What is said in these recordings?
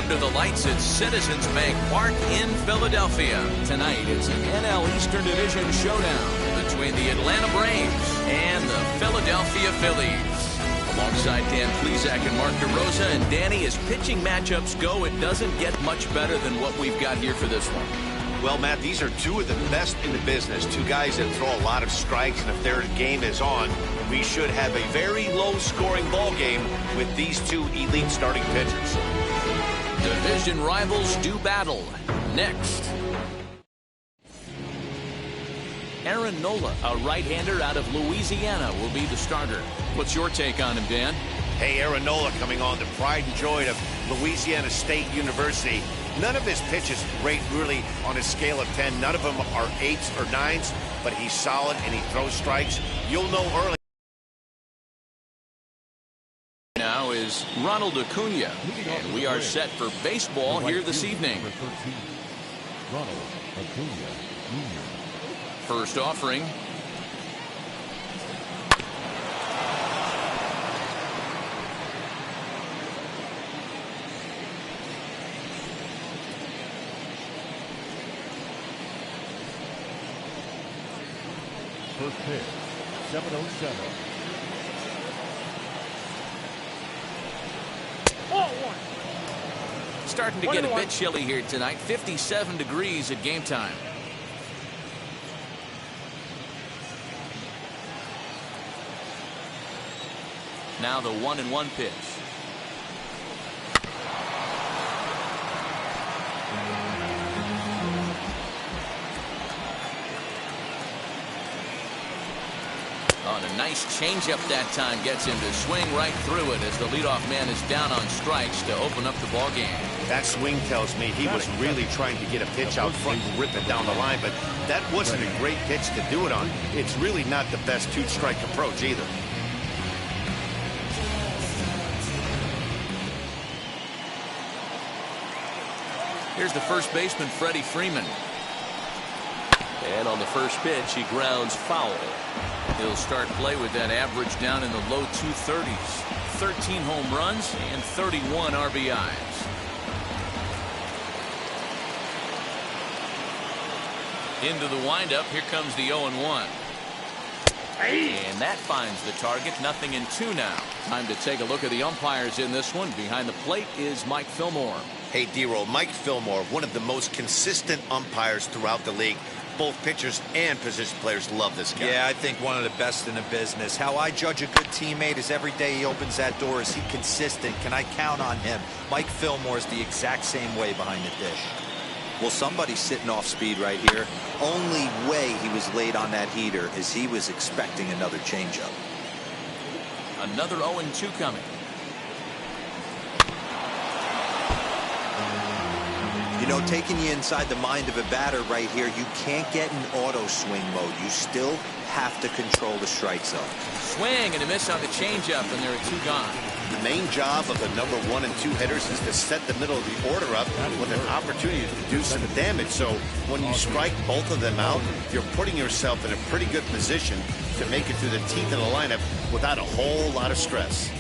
to the lights at Citizens Bank Park in Philadelphia. Tonight, it's an NL Eastern Division showdown between the Atlanta Braves and the Philadelphia Phillies. Alongside Dan Plesac and Mark DeRosa, and Danny, as pitching matchups go, it doesn't get much better than what we've got here for this one. Well, Matt, these are two of the best in the business. Two guys that throw a lot of strikes, and if their game is on, we should have a very low-scoring ball game with these two elite starting pitchers. Division rivals do battle. Next. Aaron Nola, a right-hander out of Louisiana, will be the starter. What's your take on him, Dan? Hey, Aaron Nola coming on, the pride and joy of Louisiana State University. None of his pitches rate really on a scale of 10. None of them are 8s or 9s, but he's solid and he throws strikes. You'll know early. Now is Ronald Acuna, and we are set for baseball here this evening. Ronald Acuna Jr. First offering. First pitch, 7:07. Starting to get a bit chilly here tonight. 57 degrees at game time. Now the 1-1 pitch. Oh, and a nice changeup that time gets him to swing right through it as the leadoff man is down on strikes to open up the ball game. That swing tells me he was really trying to get a pitch out front and rip it down the line, but that wasn't a great pitch to do it on. It's really not the best two-strike approach either. Here's the first baseman, Freddie Freeman. And on the first pitch, he grounds foul. He'll start play with that average down in the low 230s. 13 home runs and 31 RBIs. Into the windup, here comes the 0-1. And that finds the target. 0-2 now. Time to take a look at the umpires in this one. Behind the plate is Mike Fillmore. Hey, D-Roll, Mike Fillmore, one of the most consistent umpires throughout the league. Both pitchers and position players love this guy. Yeah, I think one of the best in the business. How I judge a good teammate is every day he opens that door. Is he consistent? Can I count on him? Mike Fillmore is the exact same way behind the dish. Well, somebody's sitting off speed right here. Only way he was late on that heater is he was expecting another changeup. Another 0-2 coming. You know, taking you inside the mind of a batter right here, you can't get in auto swing mode. You still have to control the strike zone. Swing and a miss on the changeup, and there are 2 gone. The main job of the number 1 and 2 hitters is to set the middle of the order up with an opportunity to do some damage. So when you strike both of them out, you're putting yourself in a pretty good position to make it through the teeth of the lineup without a whole lot of stress.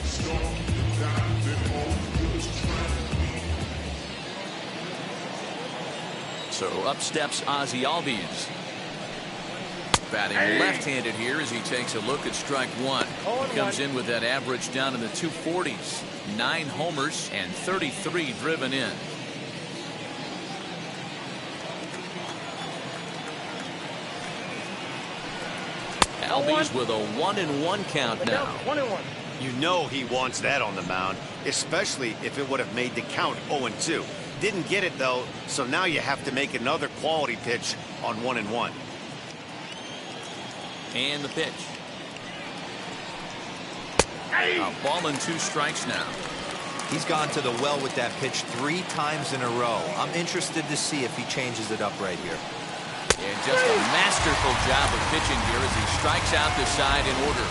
So up steps Ozzie Albies. Batting left-handed here as he takes a look at strike 1. He comes in with that average down in the 240s. 9 homers and 33 driven in. Albies with a 1-1 count now. 1-1. You know he wants that on the mound, especially if it would have made the count 0-2. Didn't get it, though, so now you have to make another quality pitch on 1-1. And the pitch. A ball and 2 strikes now. He's gone to the well with that pitch 3 times in a row. I'm interested to see if he changes it up right here. And just a masterful job of pitching here as he strikes out the side in order.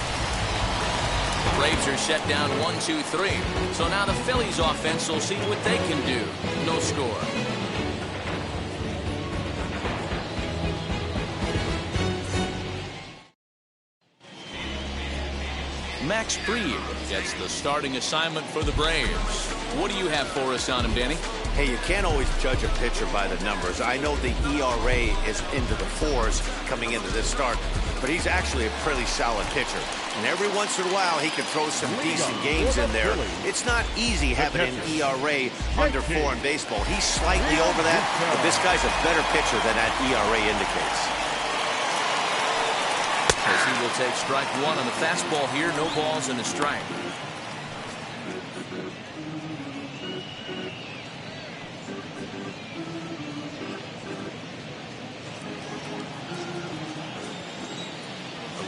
The Braves are set down 1-2-3. So now the Phillies offense will see what they can do. No score. Max Fried gets the starting assignment for the Braves. What do you have for us on him, Danny? Hey, you can't always judge a pitcher by the numbers. I know the ERA is into the 4s coming into this start, but he's actually a pretty solid pitcher. And every once in a while, he can throw some decent games in there. It's not easy having an ERA under 4 in baseball. He's slightly over that, but this guy's a better pitcher than that ERA indicates. As he will take strike 1 on the fastball here. No balls and a strike.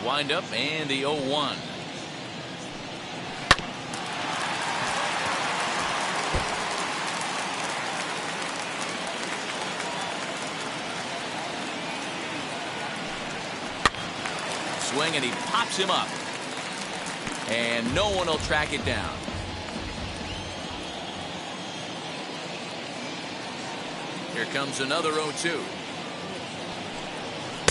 Wind up and the 0-1. Swing and he pops him up. And no one will track it down. Here comes another 0-2.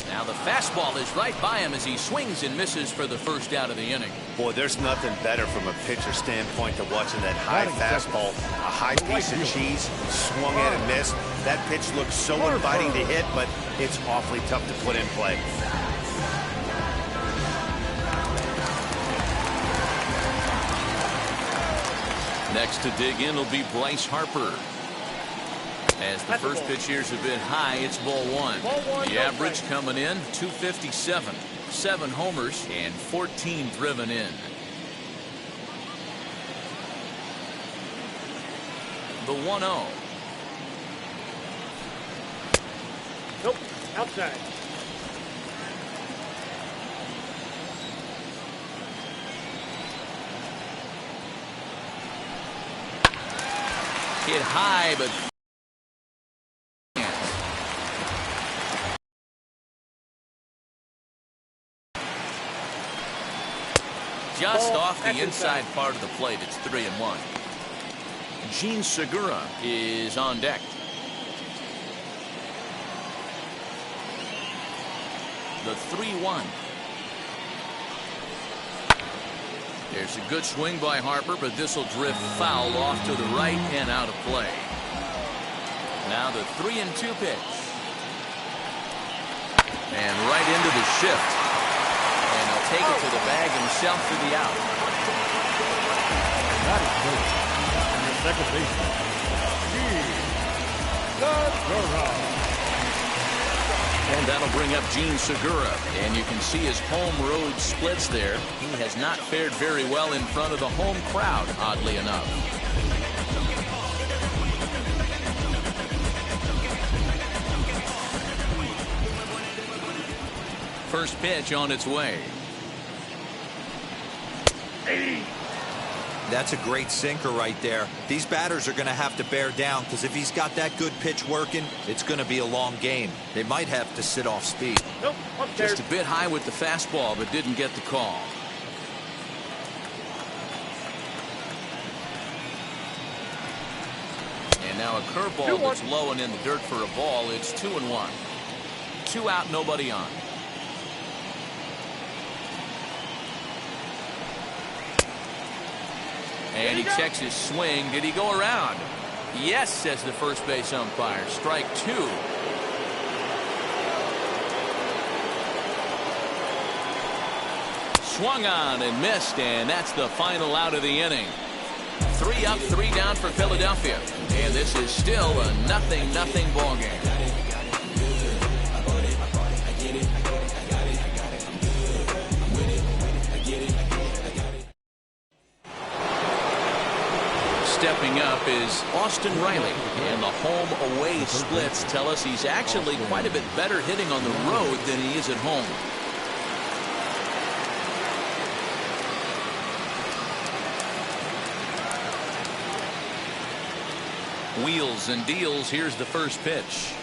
Now the fastball is right by him as he swings and misses for the first out of the inning. Boy, there's nothing better from a pitcher standpoint than watching that high fastball, a high piece of cheese, swung at and missed. That pitch looks so inviting to hit, but it's awfully tough to put in play. Next to dig in will be Bryce Harper. As the first pitch here's a bit high, it's ball 1. The average coming in 257, 7 homers and 14 driven in. The 1-0. Nope, outside. Hit high, but just off the inside part of the plate. It's 3-1. Gene Segura is on deck. The 3-1. There's a good swing by Harper, but this will drift foul off to the right and out of play. Now the 3-2 pitch. And right into the shift. And he'll take it to the bag himself for the out. That is good. And the second baseman, Segura. And that'll bring up Gene Segura. And you can see his home road splits there. He has not fared very well in front of the home crowd, oddly enough. First pitch on its way. That's a great sinker right there. These batters are going to have to bear down, because if he's got that good pitch working, it's going to be a long game. They might have to sit off speed. Nope, Just a bit high with the fastball, but didn't get the call. And now a curveball that's low and in the dirt for a ball. It's 2-1. 2 out, nobody on. And he checks his swing. Did he go around? Yes, says the first base umpire. Strike 2. Swung on and missed, and that's the final out of the inning. 3 up, 3 down for Philadelphia. And this is still a 0-0 ball game. Stepping up is Austin Riley, and the home-away splits tell us he's actually quite a bit better hitting on the road than he is at home. Wheels and deals. Here's the first pitch.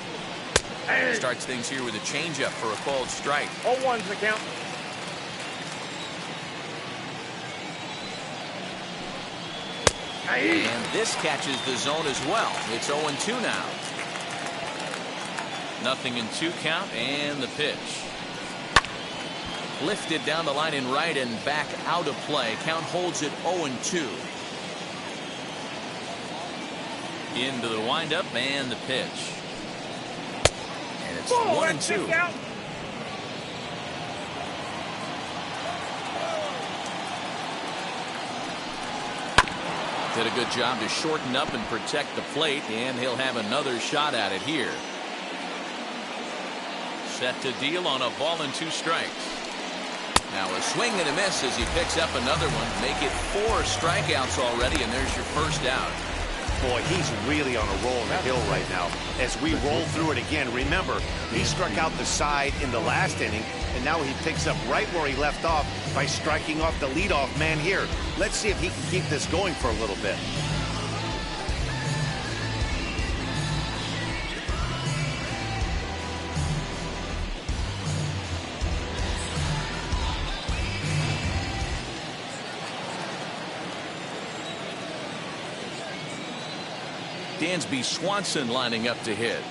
Starts things here with a changeup for a called strike. 0-1's the count. And this catches the zone as well. It's 0-2 now. 0-2 count, and the pitch. Lifted down the line in right and back out of play. Count holds it 0-2. Into the windup and the pitch. And it's Oh, 1-2. out. Did a good job to shorten up and protect the plate, and he'll have another shot at it here. Set to deal on a ball and 2 strikes. Now a swing and a miss as he picks up another one. Make it 4 strikeouts already, and there's your first out. Boy, he's really on a roll in the hill right now. As we roll through it again, remember, he struck out the side in the last inning, and now he picks up right where he left off by striking off the leadoff man here. Let's see if he can keep this going for a little bit. Dansby Swanson lining up to hit.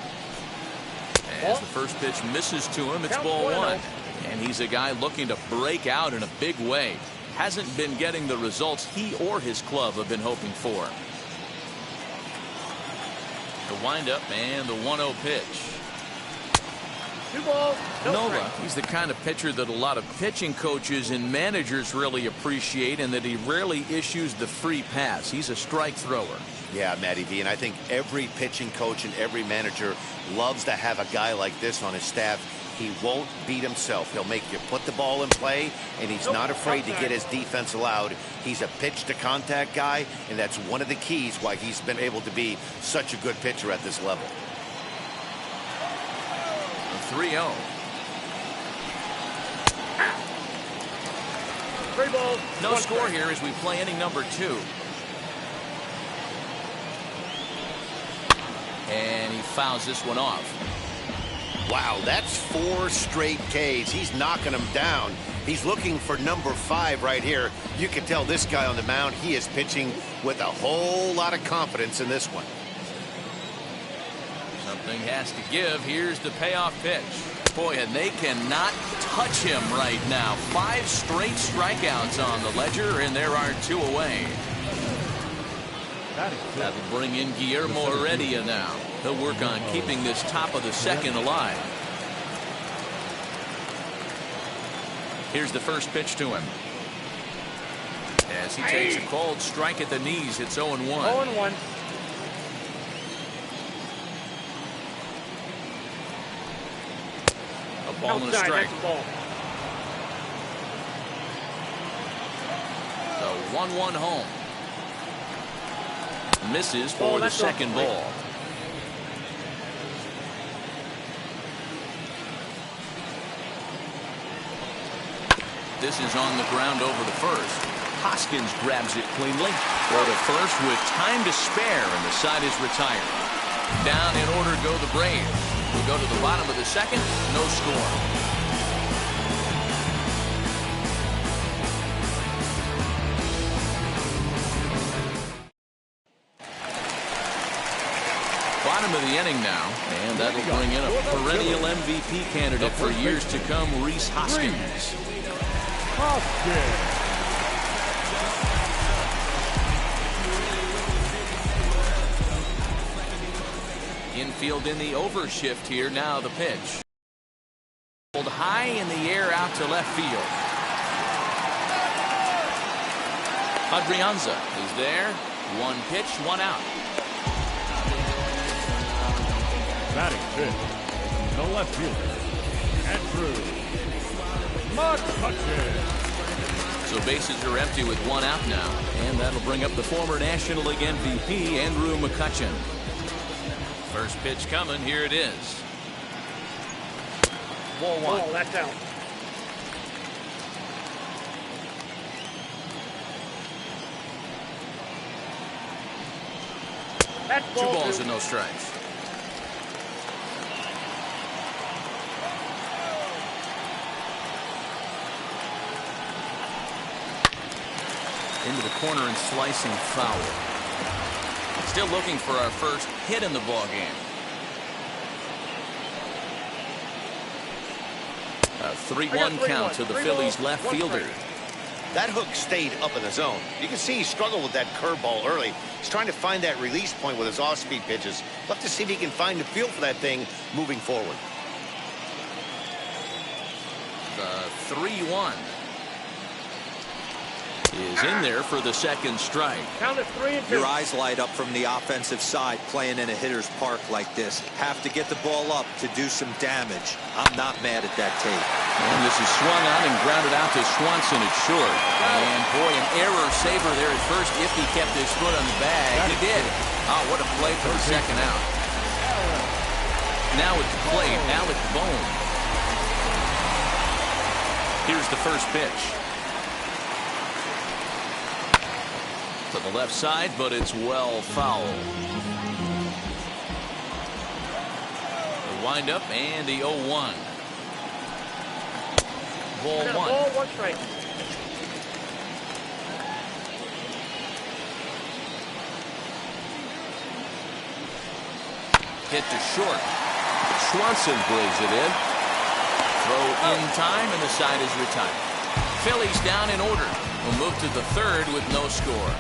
As the first pitch misses to him, it's ball 1. And he's a guy looking to break out in a big way. Hasn't been getting the results he or his club have been hoping for. The windup and the 1-0 pitch. 2 balls. No Nova, strike. he's the kind of pitcher that a lot of pitching coaches and managers really appreciate, and that he rarely issues the free pass. He's a strike thrower. Yeah, Matty V, and I think every pitching coach and every manager loves to have a guy like this on his staff. He won't beat himself. He'll make you put the ball in play, and he's not afraid to get his defense allowed. He's a pitch-to-contact guy, and that's one of the keys why he's been able to be such a good pitcher at this level. 3-0. 3 balls. No 1 score strike. here as we play inning number 2. And he fouls this one off. Wow, that's 4 straight Ks. He's knocking them down. He's looking for number 5 right here. You can tell this guy on the mound, he is pitching with a whole lot of confidence in this one. Something has to give. Here's the payoff pitch. Boy, and they cannot touch him right now. 5 straight strikeouts on the ledger, and there are 2 away. That'll bring in Guillermo Heredia now. He'll work on keeping this top of the second alive. Here's the first pitch to him. As he takes a cold strike at the knees, it's 0-1. 0-1. A ball and a Outside, strike. that's a ball. The 1-1 home. Misses for the second ball. This is on the ground over to first. Hoskins grabs it cleanly. Throw to first with time to spare, and the side is retired. Down in order go the Braves. We go to the bottom of the second. No score. Bottom of the inning now, and that'll bring in a perennial MVP candidate for years to come, Rhys Hoskins. Infield in the overshift here. Now the pitch. Pulled high in the air out to left field. Adrianza is there. 1 pitch, 1 out. Batting fifth, the left fielder, Andrew McCutcheon. So bases are empty with 1 out now, and that'll bring up the former National League MVP, Andrew McCutcheon. First pitch coming. Here it is. Ball 1. Ball, that's out. That's 2 ball balls 2. and no strikes. Into the corner and slicing foul. Still looking for our first hit in the ball game. A 3-1 count to the Phillies left fielder. That hook stayed up in the zone. You can see he struggled with that curveball early. He's trying to find that release point with his off-speed pitches. Love to see if he can find the feel for that thing moving forward. The 3-1 is in there for the second strike. Count it 3 and 2. Your eyes light up from the offensive side playing in a hitter's park like this. Have to get the ball up to do some damage. I'm not mad at that tape. And this is swung on and grounded out to Swanson at short. And boy, an error saver there at first if he kept his foot on the bag. He did. Oh, what a play for the second out. Now it's played Alec Bohm. Here's the first pitch. To the left side, but it's well foul. The windup and the 0-1. Ball 1. Ball 1 strike. Hit to short. Swanson plays it in. Throw in time, and the side is retired. Phillies down in order. We'll move to the third with no score.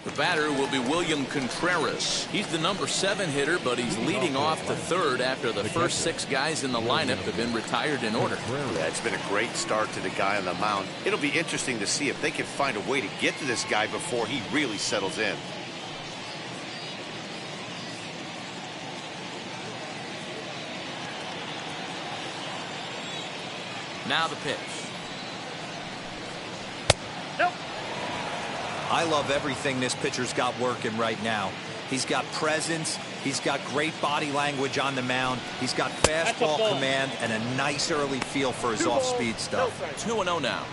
The batter will be William Contreras. He's the number 7 hitter, but he's leading off the third after the first 6 guys in the lineup have been retired in order. Yeah, it's been a great start to the guy on the mound. It'll be interesting to see if they can find a way to get to this guy before he really settles in. Now the pitch. Nope. I love everything this pitcher's got working right now. He's got presence. He's got great body language on the mound. He's got fastball command and a nice early feel for his off-speed stuff. 2-0 now.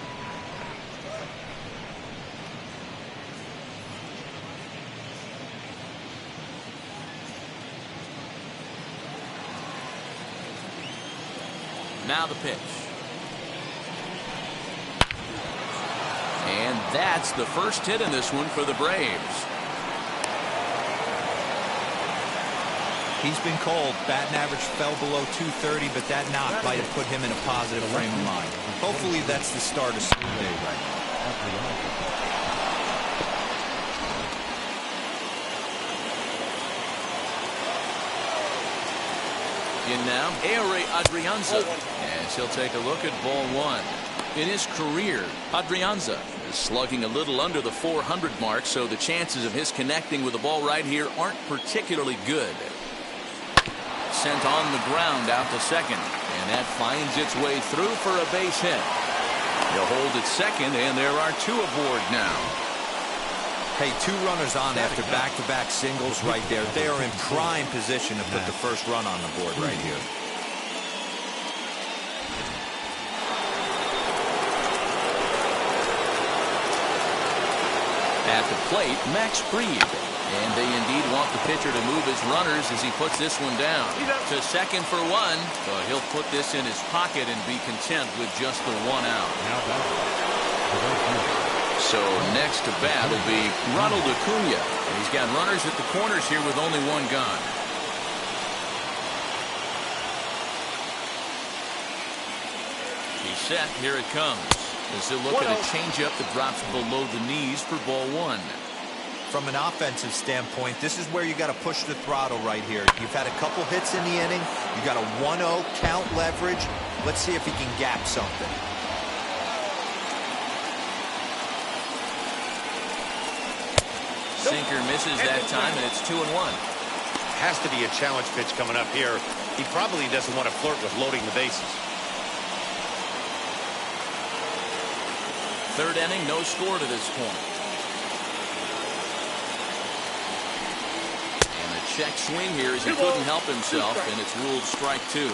Now the pitch. And that's the first hit in this one for the Braves. He's been cold. Batting average fell below 230, but that knock might have put him in a positive frame of mind. Hopefully that's the start of spring day right now. In now, Ehre Adrianza. As he'll take a look at ball 1. In his career, Adrianza is slugging a little under the 400 mark, so the chances of his connecting with the ball right here aren't particularly good. Sent on the ground out to second, and that finds its way through for a base hit. He'll hold at second, and there are 2 aboard now. Hey, 2 runners on after back-to-back singles right there. They are in prime position to put the first run on the board right here. At the plate, Max Fried. And they indeed want the pitcher to move his runners as he puts this one down. To second for 1, but he'll put this in his pocket and be content with just the 1 out. So next to bat will be Ronald Acuna. And he's got runners at the corners here with only 1 gone. He's set. Here it comes. As he'll look at a changeup that drops below the knees for ball 1. From an offensive standpoint, this is where you got to push the throttle right here. You've had a couple hits in the inning. You got a 1-0 count leverage. Let's see if he can gap something. Sinker misses that time, and it's 2-1. Has to be a challenge pitch coming up here. He probably doesn't want to flirt with loading the bases. Third inning, no score to this point. And a check swing here as he couldn't help himself, and it's ruled strike 2.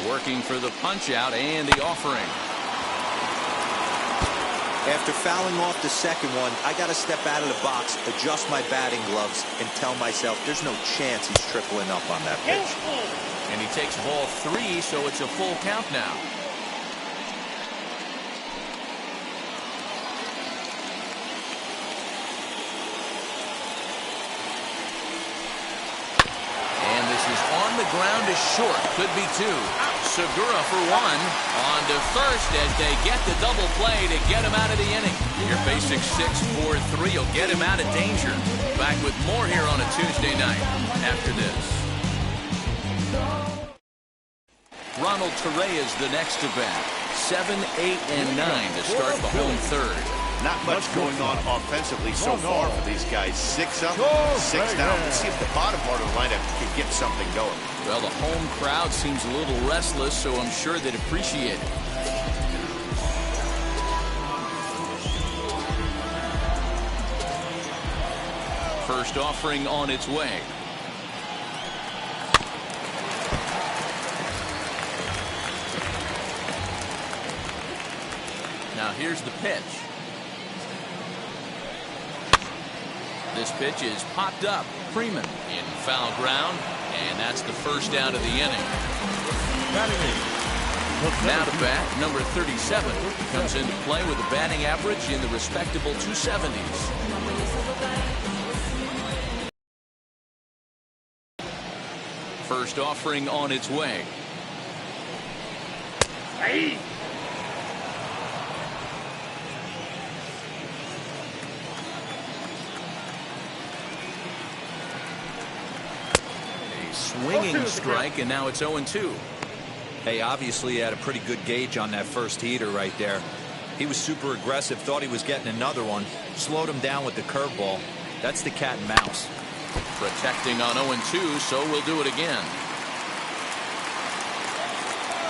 Working for the punch out and the offering. After fouling off the second one, I got to step out of the box, adjust my batting gloves, and tell myself there's no chance he's tripling up on that pitch. And he takes ball 3, so it's a full count now. the ground is short. Could be two. Segura for one. On to first as they get the double play to get him out of the inning. Your basic 6-4-3 will get him out of danger. Back with more here on a Tuesday night after this. Ronald Torre is the next to bat. 7, 8, and 9 to start the home third. Not much going on offensively so far for these guys. 6 up, 6 down. Let's see if the bottom part of the lineup can get something going. Well, the home crowd seems a little restless, so I'm sure they'd appreciate it. First offering on its way. Now here's the pitch. This pitch is popped up. Freeman in foul ground, and that's the first out of the inning. Now to bat, number 37 comes into play with a batting average in the respectable 270s. First offering on its way. Hey. Swinging strike, and now it's 0-2. Hey, obviously he had a pretty good gauge on that first heater right there. He was super aggressive, thought he was getting another one, slowed him down with the curveball. That's the cat and mouse. Protecting on 0-2, so we'll do it again.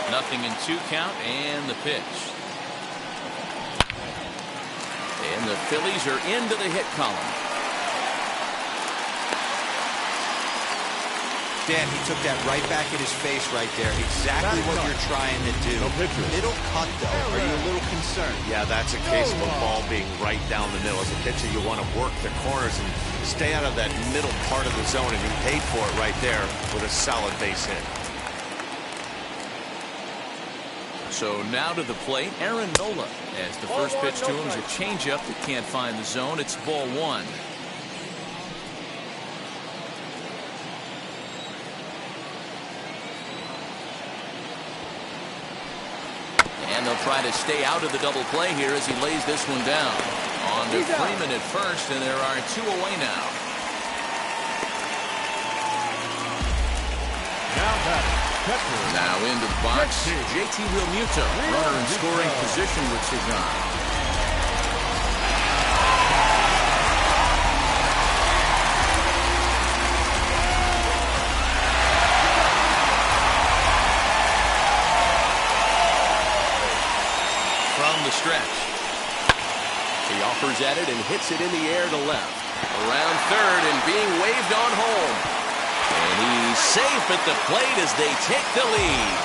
Nothing in 2 count, and the pitch. And the Phillies are into the hit column. Dan, he took that right back in his face right there. Exactly what you're trying to do. Middle cut, though. Are you a little concerned? Yeah, that's a case of a ball being right down the middle. As a pitcher, you want to work the corners and stay out of that middle part of the zone, and he paid for it right there with a solid base hit. So now to the plate, Aaron Nola. As the first pitch to him is a changeup that can't find the zone. It's ball 1. And they'll try to stay out of the double play here as he lays this one down. On to Freeman at first, and there are 2 away now. Now into the box, JT Realmuto, runner in scoring position with Cezanne. From the stretch. He offers at it and hits it in the air to left. Around third and being waved on home. And he's safe at the plate as they take the lead.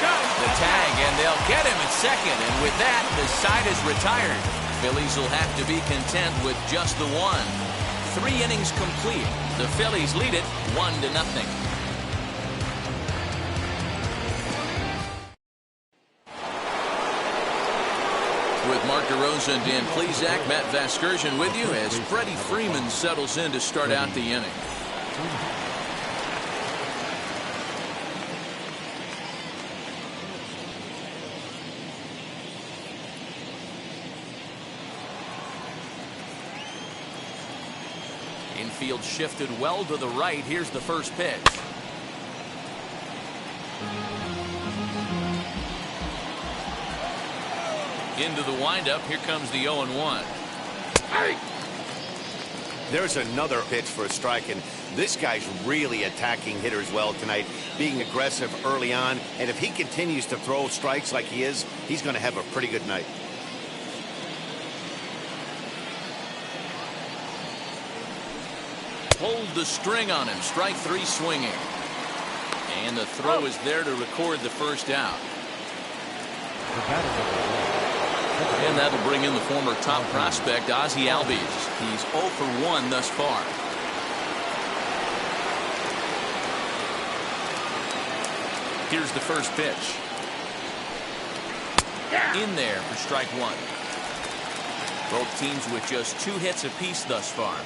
The tag, and they'll get him at second. And with that, the side is retired. Phillies will have to be content with just the one. 3 innings complete. The Phillies lead it 1-0. With Mark DeRosa and Dan Plesac, Matt Vasgersian with you as Freddie Freeman settles in to start out the inning. Infield shifted well to the right. Here's the first pitch. Into the windup. Here comes the 0-1. There's another pitch for a strike, and this guy's really attacking hitters well tonight, being aggressive early on, and if he continues to throw strikes like he is, he's going to have a pretty good night. Pulled the string on him. Strike 3 swinging. And the throw is there to record the first out. And that'll bring in the former top prospect, Ozzie Albies. He's 0 for 1 thus far. Here's the first pitch. In there for strike 1. Both teams with just 2 hits apiece thus far.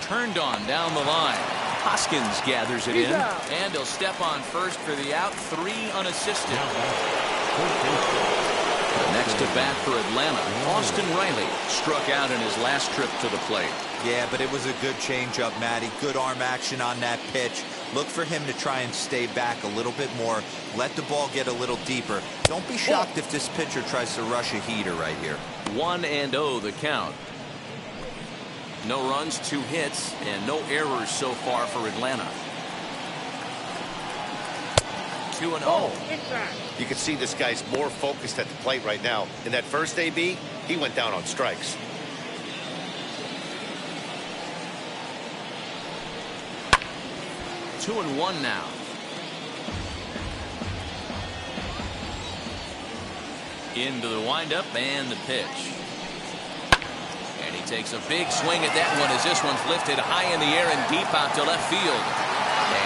Turned on down the line. Hoskins gathers it in, and he'll step on first for the out. 3 unassisted. Next to bat for Atlanta, Austin Riley struck out in his last trip to the plate. Yeah, but it was a good changeup, Matty. Good arm action on that pitch. Look for him to try and stay back a little bit more. Let the ball get a little deeper. Don't be shocked if this pitcher tries to rush a heater right here. 1-0 the count. No runs, 2 hits, and no errors so far for Atlanta. 2-0. You can see this guy's more focused at the plate right now. In that first AB, he went down on strikes. Two and one now. Into the windup and the pitch. And he takes a big swing at that one as this one's lifted high in the air and deep out to left field.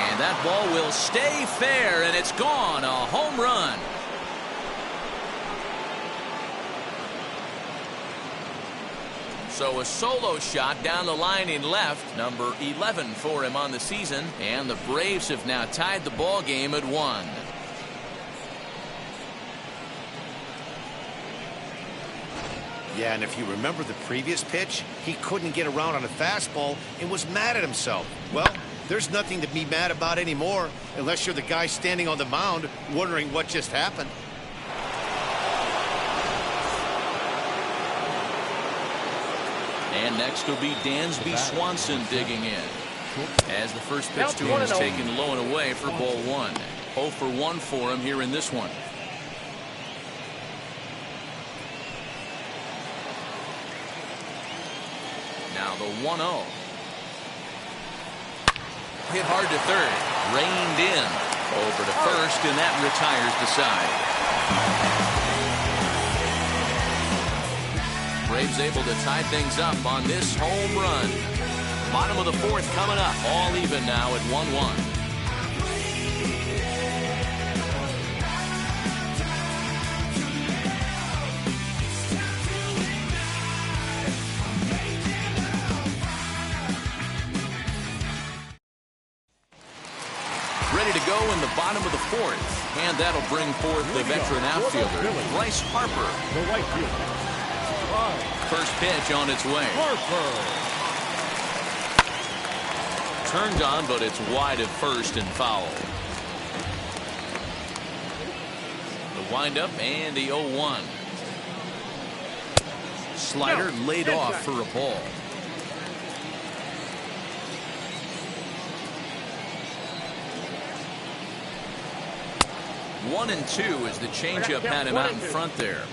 And that ball will stay fair, and it's gone. A home run. So a solo shot down the line in left, number 11 for him on the season, and the Braves have now tied the ball game at 1. Yeah, and if you remember the previous pitch, he couldn't get around on a fastball and was mad at himself. Well, there's nothing to be mad about anymore unless you're the guy standing on the mound wondering what just happened. And next will be Dansby Swanson digging in. As the first pitch to him is taken low and away for ball 1. 0 for 1 for him here in this one. Now the 1-0. Hit hard to third. Reined in. Over to first, and that retires the side. Braves able to tie things up on this home run. Bottom of the 4th coming up. All even now at 1-1. Ready to go in the bottom of the 4th. And that'll bring forth the veteran outfielder, Bryce Harper. The right fielder. First pitch on its way. Turned on, but it's wide at first and foul. The windup and the 0-1. Slider laid off for a ball. One and 2 as the changeup had him out in front there.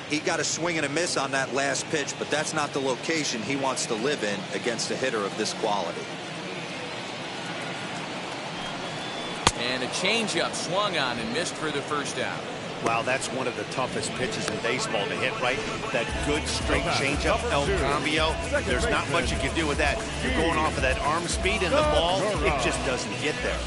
He got a swing and a miss on that last pitch, but that's not the location he wants to live in against a hitter of this quality. And a changeup swung on and missed for the first out. Wow, that's one of the toughest pitches in baseball to hit, right? That good straight changeup, El Cambio. There's not much you can do with that. You're going off of that arm speed, and the ball, it just doesn't get there.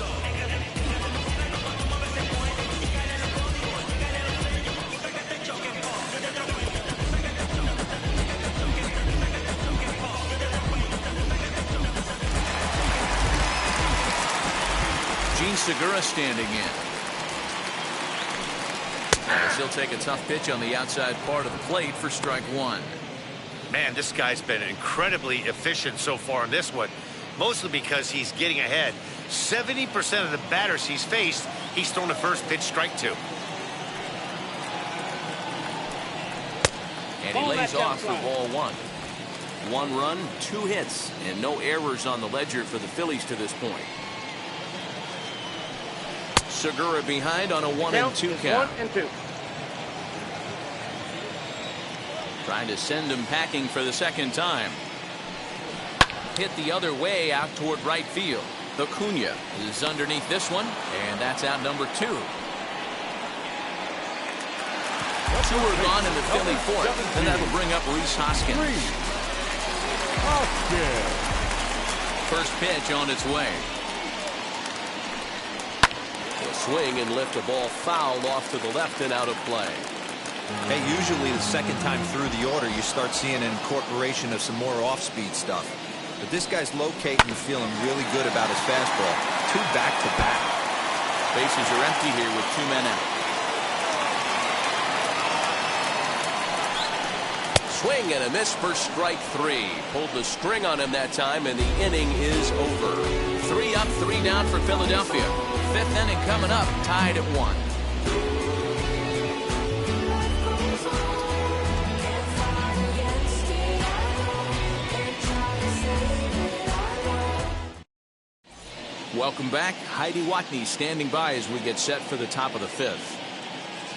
Segura standing in. As he'll take a tough pitch on the outside part of the plate for strike 1. Man, this guy's been incredibly efficient so far in this one, mostly because he's getting ahead. 70% of the batters he's faced, he's thrown the first pitch strike 2. And he lays off for ball 1. 1 run, 2 hits, and no errors on the ledger for the Phillies to this point. Segura behind on a 1-2 count. 1-2. Trying to send him packing for the second time. Hit the other way out toward right field. Acuna is underneath this one, and that's out number 2. 2 are gone in the Philly 4th, and that'll bring up Rhys Hoskins. First pitch on its way. Swing and lift a ball foul off to the left and out of play. Hey, usually the second time through the order you start seeing an incorporation of some more off-speed stuff. But this guy's locating and feeling really good about his fastball. 2 back-to-back. Bases are empty here with 2 men out. Swing and a miss for strike 3. Pulled the string on him that time, and the inning is over. 3 up, 3 down for Philadelphia. 5th inning coming up, tied at 1. Welcome back. Heidi Watney standing by as we get set for the top of the 5th.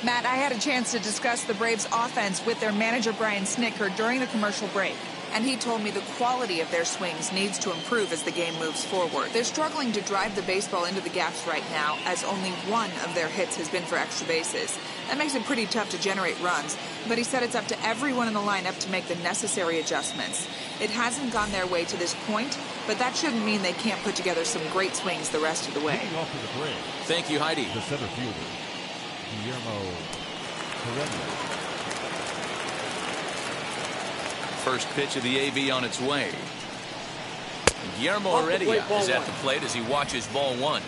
Matt, I had a chance to discuss the Braves' offense with their manager, Brian Snitker, during the commercial break. And he told me the quality of their swings needs to improve as the game moves forward. They're struggling to drive the baseball into the gaps right now, as only 1 of their hits has been for extra bases. That makes it pretty tough to generate runs, but he said it's up to everyone in the lineup to make the necessary adjustments. It hasn't gone their way to this point, but that shouldn't mean they can't put together some great swings the rest of the way. Leading off for the Braves, Thank you, Heidi. the center fielder, Guillermo Heredia. First pitch of the AV on its way. Guillermo Heredia is at the plate as he watches ball 1.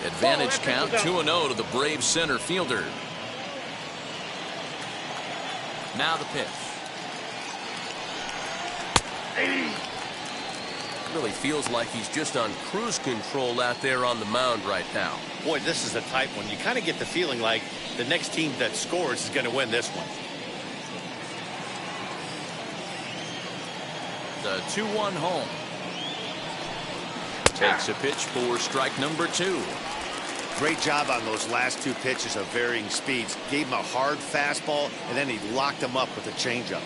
Advantage count 2-0 to the Braves center fielder. Now the pitch. Really feels like he's just on cruise control out there on the mound right now. Boy, this is a tight one. You kind of get the feeling like the next team that scores is going to win this one. The 2-1 home. Takes a pitch for strike number 2. Great job on those last 2 pitches of varying speeds. Gave him a hard fastball, and then he locked him up with a changeup.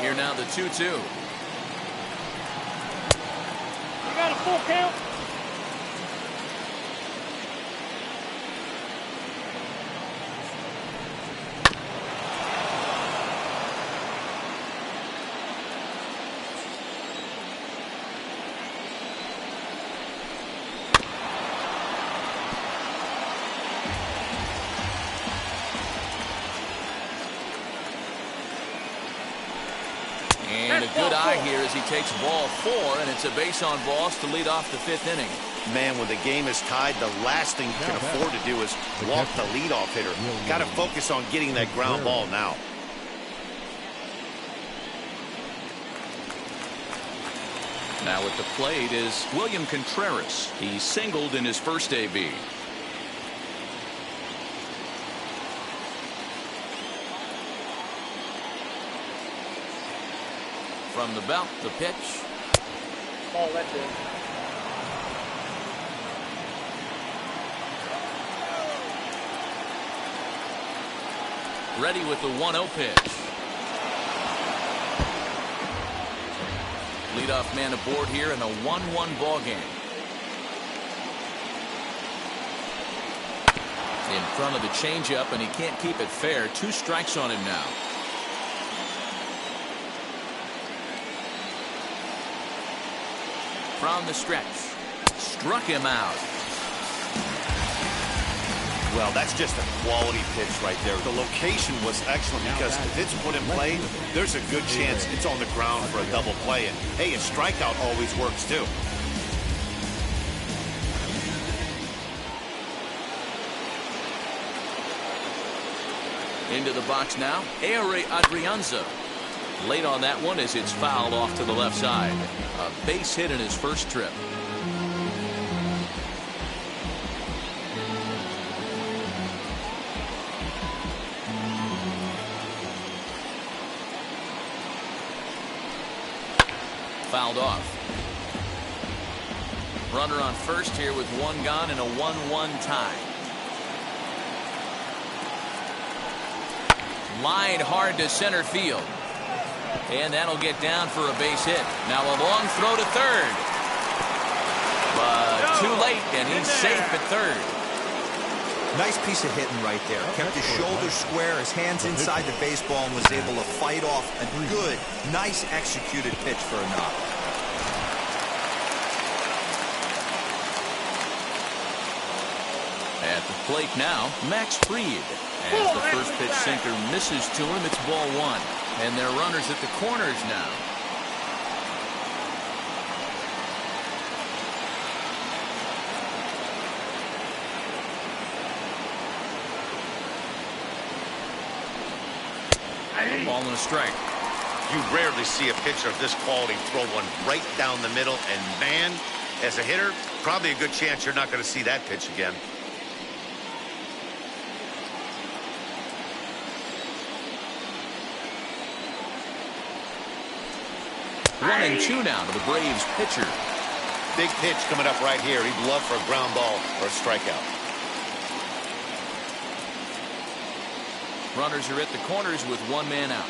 Here now the 2-2. You got a full count. And a good eye here as he takes ball 4, and it's a base on balls to lead off the 5th inning. Man, when the game is tied, the last thing you can afford to do is walk the leadoff hitter. Got to focus on getting that ground ball now. Now at the plate is William Contreras. He singled in his first AB. From the belt, the pitch. Oh, that's it. Ready with the 1-0 pitch. Leadoff man aboard here in a 1-1 ball game. In front of the changeup, and he can't keep it fair. 2 strikes on him now. From the stretch. Struck him out. Well, that's just a quality pitch right there. The location was excellent because if it's put in play, there's a good chance it's on the ground for a double play. And, hey, a strikeout always works, too. Into the box now, Ehire Adrianza. Late on that one as it's fouled off to the left side. A base hit in his first trip. Fouled off. Runner on first here with 1 gone and a 1-1 tie. Lined hard to center field. And that'll get down for a base hit. Now a long throw to third. But too late, and he's safe at third. Nice piece of hitting right there. Kept his shoulders square, his hands inside the baseball, and was able to fight off a good, nice executed pitch for a knock. At the plate now, Max Fried. As the first pitch sinker misses to him, it's ball one. And there are runners at the corners now. Ball and a strike. You rarely see a pitcher of this quality throw one right down the middle, and man, as a hitter, probably a good chance you're not going to see that pitch again. One and two now to the Braves pitcher. Big pitch coming up right here. He'd love for a ground ball or a strikeout. Runners are at the corners with one man out.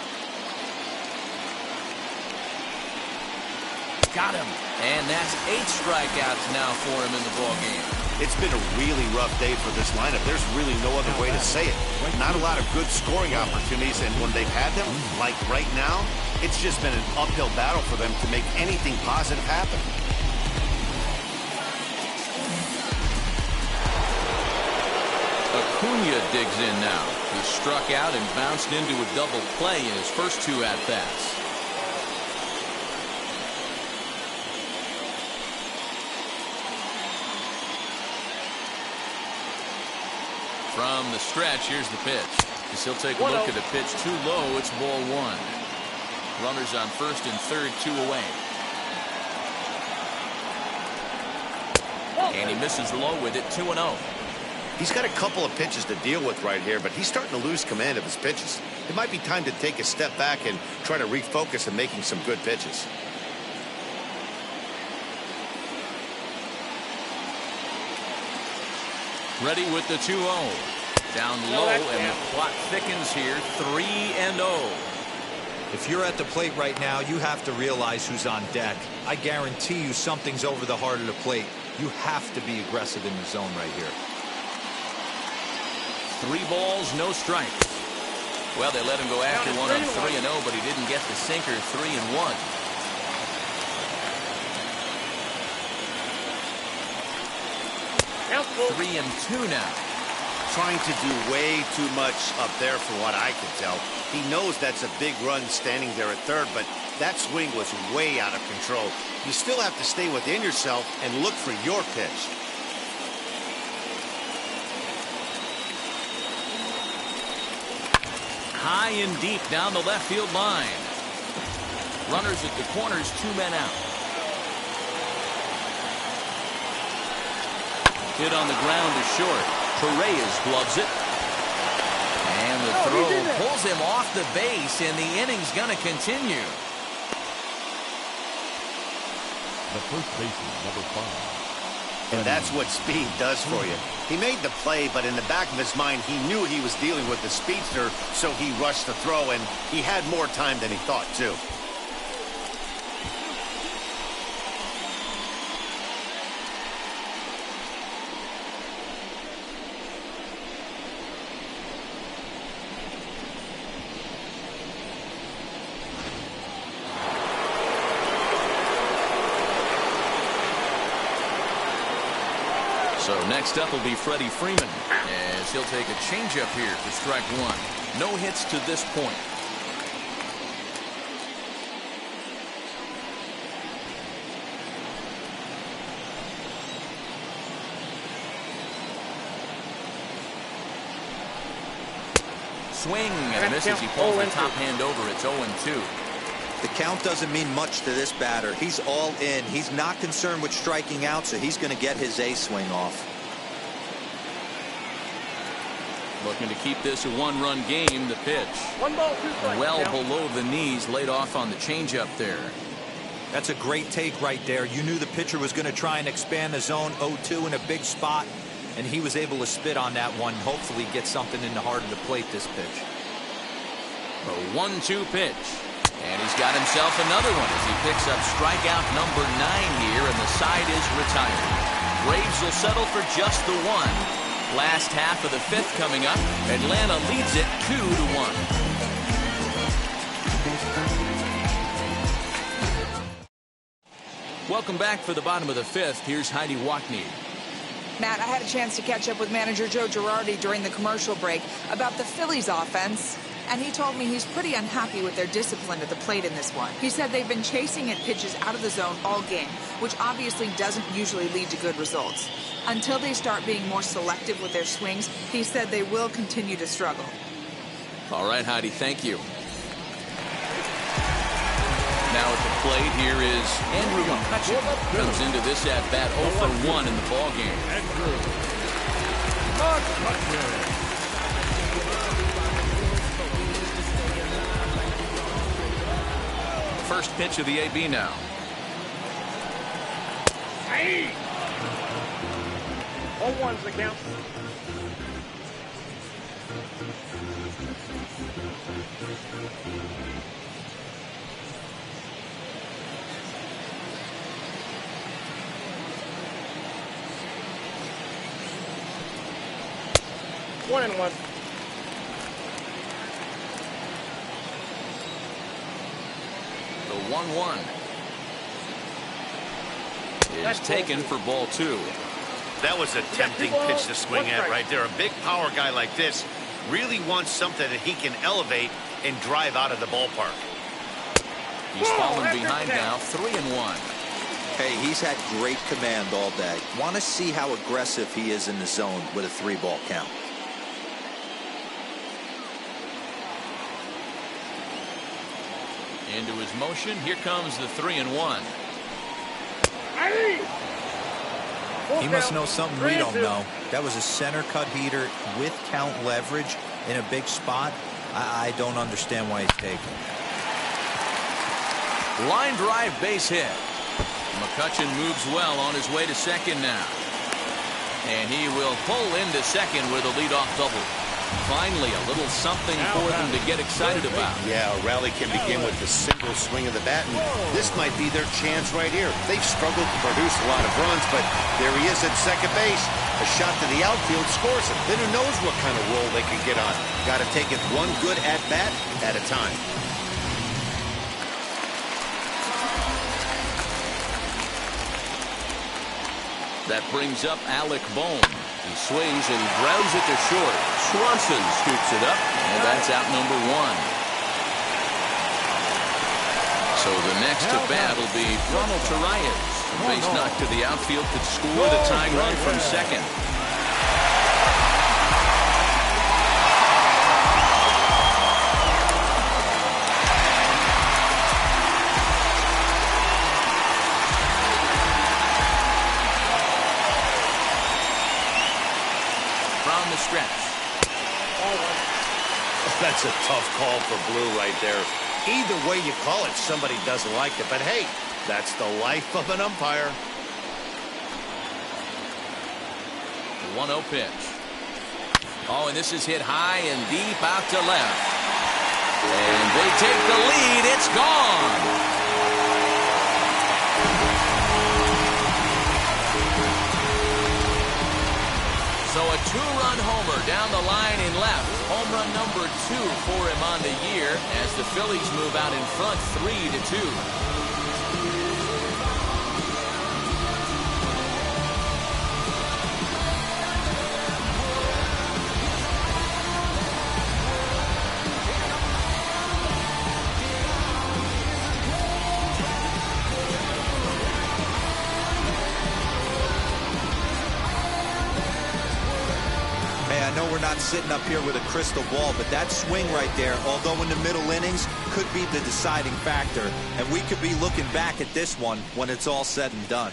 Got him. And that's 8 strikeouts now for him in the ballgame. It's been a really rough day for this lineup. There's really no other way to say it. Not a lot of good scoring opportunities, and when they've had them, like right now, it's just been an uphill battle for them to make anything positive happen. Acuna digs in now. He struck out and bounced into a double play in his first 2 at-bats. From the stretch, here's the pitch. As he'll take a look at a pitch too low, it's ball one. Runners on first and third, 2 away. And he misses low with it, 2-0. He's got a couple of pitches to deal with right here, but he's starting to lose command of his pitches. It might be time to take a step back and try to refocus on making some good pitches. Ready with the 2-0. Down low, and the plot thickens here, 3-0. If you're at the plate right now, you have to realize who's on deck. I guarantee you something's over the heart of the plate. You have to be aggressive in the zone right here. 3 balls, no strikes. Well, they let him go after one on 3-0, but he didn't get the sinker. 3-1. Count 3-2 now. Trying to do way too much up there for what I can tell. He knows that's a big run standing there at third, but that swing was way out of control. You still have to stay within yourself and look for your pitch. High and deep down the left field line. Runners at the corners, 2 men out. Hit on the ground to short. Perez gloves it. And the throw pulls him off the base, and the inning's going to continue. The first baseman, number 5. And that's what speed does for you. He made the play, but in the back of his mind, he knew he was dealing with the speedster, so he rushed the throw, and he had more time than he thought, too. So next up will be Freddie Freeman, as he'll take a changeup here for strike 1. No hits to this point. Swing and misses. He pulls the top hand over. It's 0-2. The count doesn't mean much to this batter. He's all in. He's not concerned with striking out, so he's going to get his A swing off. Looking to keep this a 1-run game. The pitch. 1 ball, 2 strikes. Well below the knees, laid off on the changeup there. That's a great take right there. You knew the pitcher was going to try and expand the zone. 0-2 in a big spot, and he was able to spit on that one. Hopefully get something in the heart of the plate this pitch. A 1-2 pitch. And he's got himself another one as he picks up strikeout number 9 here, and the side is retired. Braves will settle for just the 1. Last half of the 5th coming up. Atlanta leads it 2-1. Welcome back for the bottom of the 5th. Here's Heidi Wackney. Matt, I had a chance to catch up with manager Joe Girardi during the commercial break about the Phillies offense, and he told me he's pretty unhappy with their discipline at the plate in this one. He said they've been chasing at pitches out of the zone all game, which obviously doesn't usually lead to good results. Until they start being more selective with their swings, he said they will continue to struggle. All right, Heidi, thank you. Now at the plate, here is Andrew McCutchen. Comes into this at-bat 0 for 1 in the ballgame. Andrew McCutchen. First pitch of the AB now. Hey! 0-1's the count. One and one. The 1-1 is taken for ball 2. That was a tempting pitch to swing at right there. A big power guy like this really wants something that he can elevate and drive out of the ballpark. He's fallen behind now, 3-1. Hey, he's had great command all day. Want to see how aggressive he is in the zone with a 3-ball count. Into his motion. Here comes the 3-1. Hey! He must know something we don't know. That was a center cut heater with count leverage in a big spot. I don't understand why he's taking. Line drive base hit. McCutchen moves well on his way to second now. And he will pull into second with a leadoff double. Finally, a little something for them to get excited about. Yeah, a rally can begin with a single swing of the bat, and this might be their chance right here. They've struggled to produce a lot of runs, but there he is at second base. A shot to the outfield scores him. Then who knows what kind of role they can get on. Got to take it one good at-bat at a time. That brings up Alec Bohm. He swings and grounds it to short. Swanson scoops it up, and that's out number 1. So the next to bat will be Ronald Tarias. Base knock to the outfield could score the tying run from second. The stretch. That's a tough call for Blue right there. Either way you call it, somebody doesn't like it. But hey, that's the life of an umpire. 1-0 pitch. Oh, and this is hit high and deep out to left. And they take the lead. It's gone. So a 2-run homer down the line in left. Home run number 2 for him on the year as the Phillies move out in front 3-2. I know we're not sitting up here with a crystal ball, but that swing right there, although in the middle innings, could be the deciding factor. And we could be looking back at this one when it's all said and done.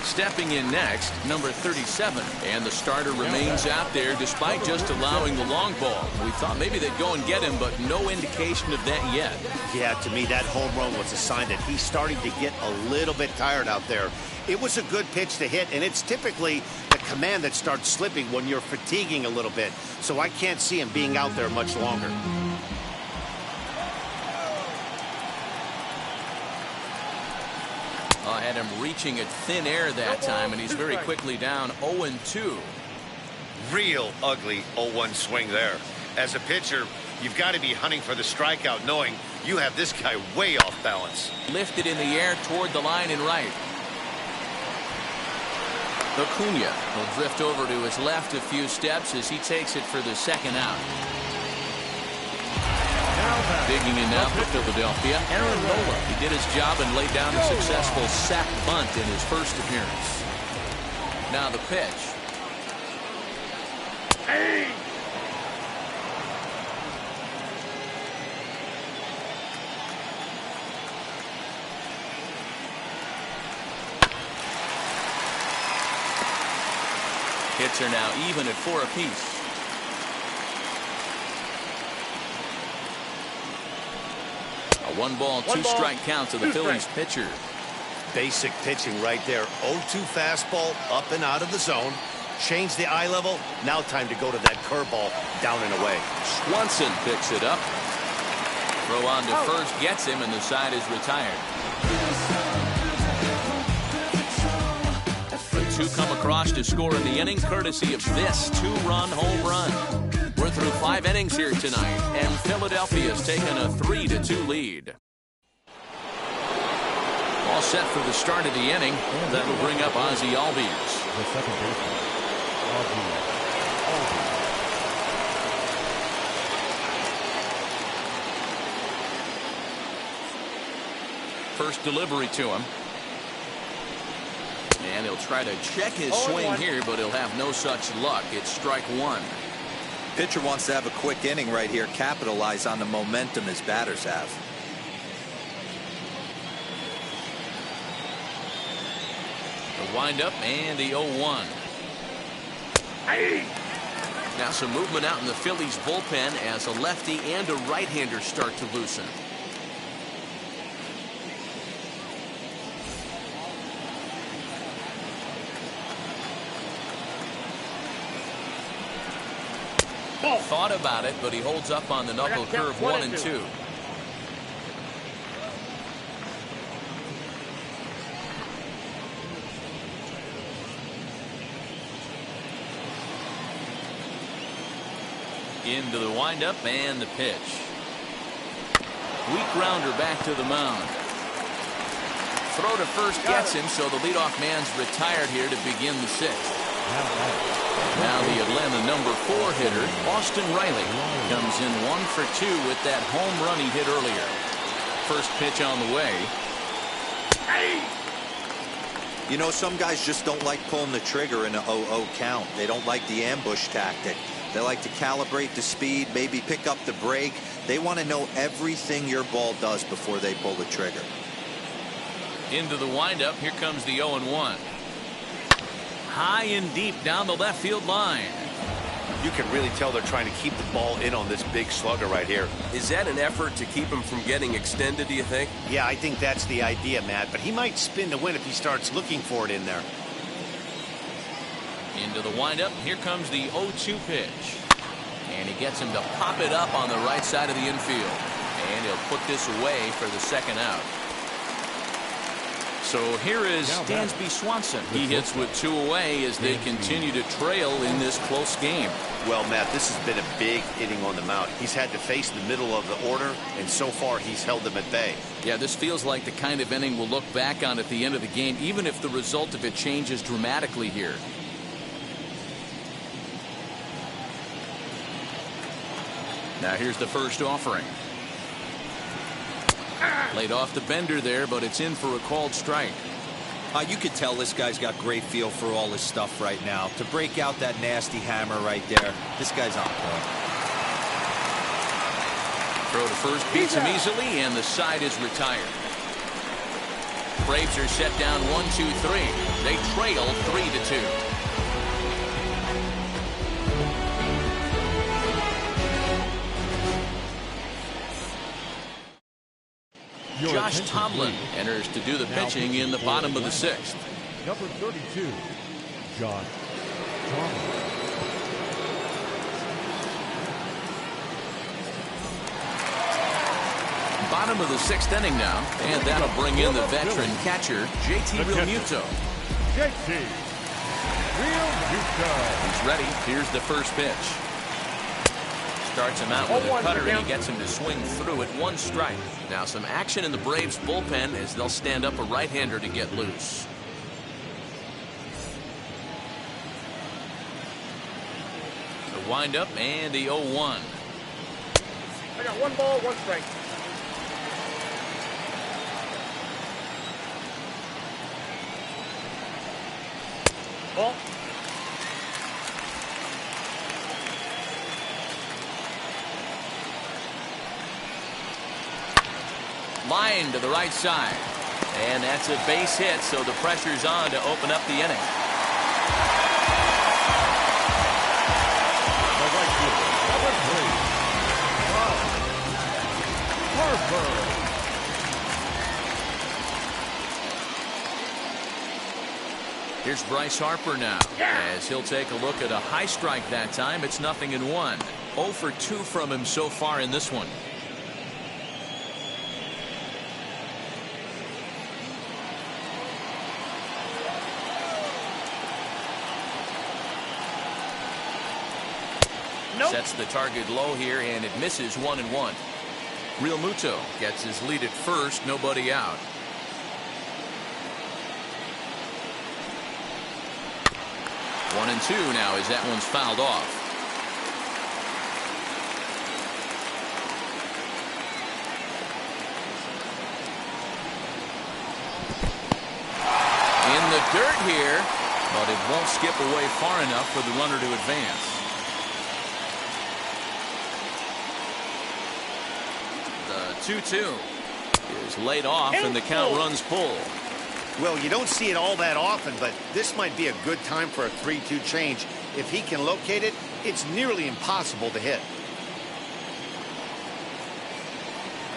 Stepping in next, number 37. And the starter remains out there despite just allowing the long ball. We thought maybe they'd go and get him, but no indication of that yet. Yeah, to me, that home run was a sign that he's starting to get a little bit tired out there. It was a good pitch to hit, and it's typically the command that starts slipping when you're fatiguing a little bit. So I can't see him being out there much longer. I had him reaching at thin air that time, and he's very quickly down 0-2. Real ugly 0-1 swing there. As a pitcher, you've got to be hunting for the strikeout, knowing you have this guy way off balance. Lifted in the air toward the line and right. Acuna will drift over to his left a few steps as he takes it for the second out. Digging in now for Philadelphia, Aaron Nola. He did his job and laid down a successful sac bunt in his first appearance. Now the pitch. Hey! Hits are now even at 4 apiece. A 1-ball, 2-strike count to the Phillies pitcher. Basic pitching right there. 0-2 fastball up and out of the zone. Change the eye level. Now time to go to that curveball down and away. Swanson picks it up. Throw on to first gets him, and the side is retired. The two come across to score in the inning, courtesy of this 2-run home run. We're through 5 innings here tonight, and Philadelphia's taken a 3-2 lead. All set for the start of the inning, and that will bring up Ozzie Albies. The second baseman, First delivery to him. And he'll try to check his swing here, but he'll have no such luck. It's strike 1. Pitcher wants to have a quick inning right here, capitalize on the momentum his batters have. The windup and the 0-1. Hey! Now some movement out in the Phillies bullpen as a lefty and a right-hander start to loosen. Thought about it, but he holds up on the knuckle curve 1 and 2. Into the windup and the pitch. Weak grounder back to the mound. Throw to first gets him, so the leadoff man's retired here to begin the 6th. Now the Atlanta number 4 hitter, Austin Riley, comes in 1 for 2 with that home run he hit earlier. First pitch on the way. You know, some guys just don't like pulling the trigger in an 0-0 count. They don't like the ambush tactic. They like to calibrate the speed, maybe pick up the brake. They want to know everything your ball does before they pull the trigger. Into the windup. Here comes the 0-1. High and deep down the left field line. You can really tell they're trying to keep the ball in on this big slugger right here. Is that an effort to keep him from getting extended, do you think? Yeah, I think that's the idea, Matt. But he might spin to win if he starts looking for it in there. Into the windup. Here comes the 0-2 pitch. And he gets him to pop it up on the right side of the infield. And he'll put this away for the second out. So here is Dansby Swanson. He hits with 2 away as they continue to trail in this close game. Well, Matt, this has been a big inning on the mound. He's had to face the middle of the order, and so far he's held them at bay. Yeah, this feels like the kind of inning we'll look back on at the end of the game, even if the result of it changes dramatically here. Now here's the first offering. Laid off the bender there, but it's in for a called strike. You could tell this guy's got great feel for all his stuff right now. To break out that nasty hammer right there, this guy's on point. Throw to first beats him easily, and the side is retired. Braves are set down 1-2-3. They trail 3-2. Josh Tomlin enters to do the pitching in the bottom of the 6th. Number 32, Josh Tomlin. Bottom of the 6th inning now, and that'll bring in the veteran catcher, JT Realmuto. JT Realmuto. He's ready. Here's the first pitch. Starts him out with a cutter, and he gets him to swing through it. 1 strike. Now some action in the Braves bullpen as they'll stand up a right-hander to get loose. windup and the 0-1. I got 1 ball, 1 strike. Ball. Line to the right side. And that's a base hit, so the pressure's on to open up the inning. The right fielder, number 3, Harper. Here's Bryce Harper now, as he'll take a look at a high strike that time. It's 0-1. 0 for 2 from him so far in this one. Nope. Sets the target low here, and it misses 1-1. Real Muto gets his lead at first, nobody out. One and 2 now as that one's fouled off. In the dirt here, but it won't skip away far enough for the runner to advance. The 2-2 is laid off, and the count runs full. Well, you don't see it all that often, but this might be a good time for a 3-2 change. If he can locate it, it's nearly impossible to hit.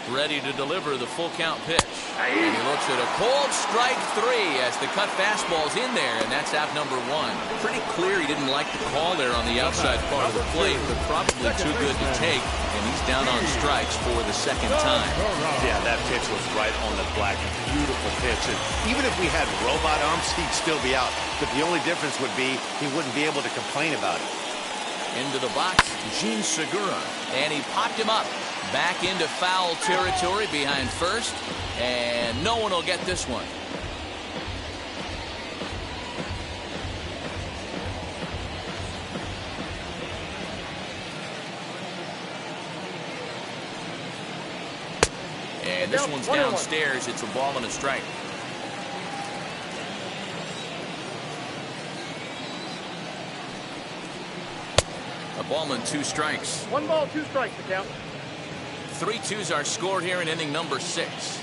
Ready to deliver the full count pitch. And he looks at a cold strike 3 as the cut fastball's in there, and that's out number 1. Pretty clear he didn't like the call there on the outside part of the plate, but probably too good to take, and he's down on strikes for the second time. Yeah, that pitch was right on the black. Beautiful pitch. And even if we had robot arms, he'd still be out. But the only difference would be he wouldn't be able to complain about it. Into the box, Gene Segura, and he popped him up. Back into foul territory behind first, and no one will get this one. And this one's downstairs. It's a ball and a strike. A ball and 2 strikes. 1 ball, 2 strikes to count. 3 2s are scored here in inning number 6.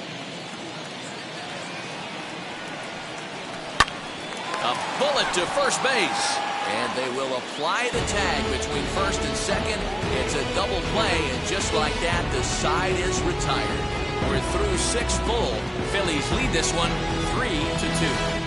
A bullet to first base. And they will apply the tag between first and second. It's a double play, and just like that, the side is retired. We're through 6 full. Phillies lead this one 3-2.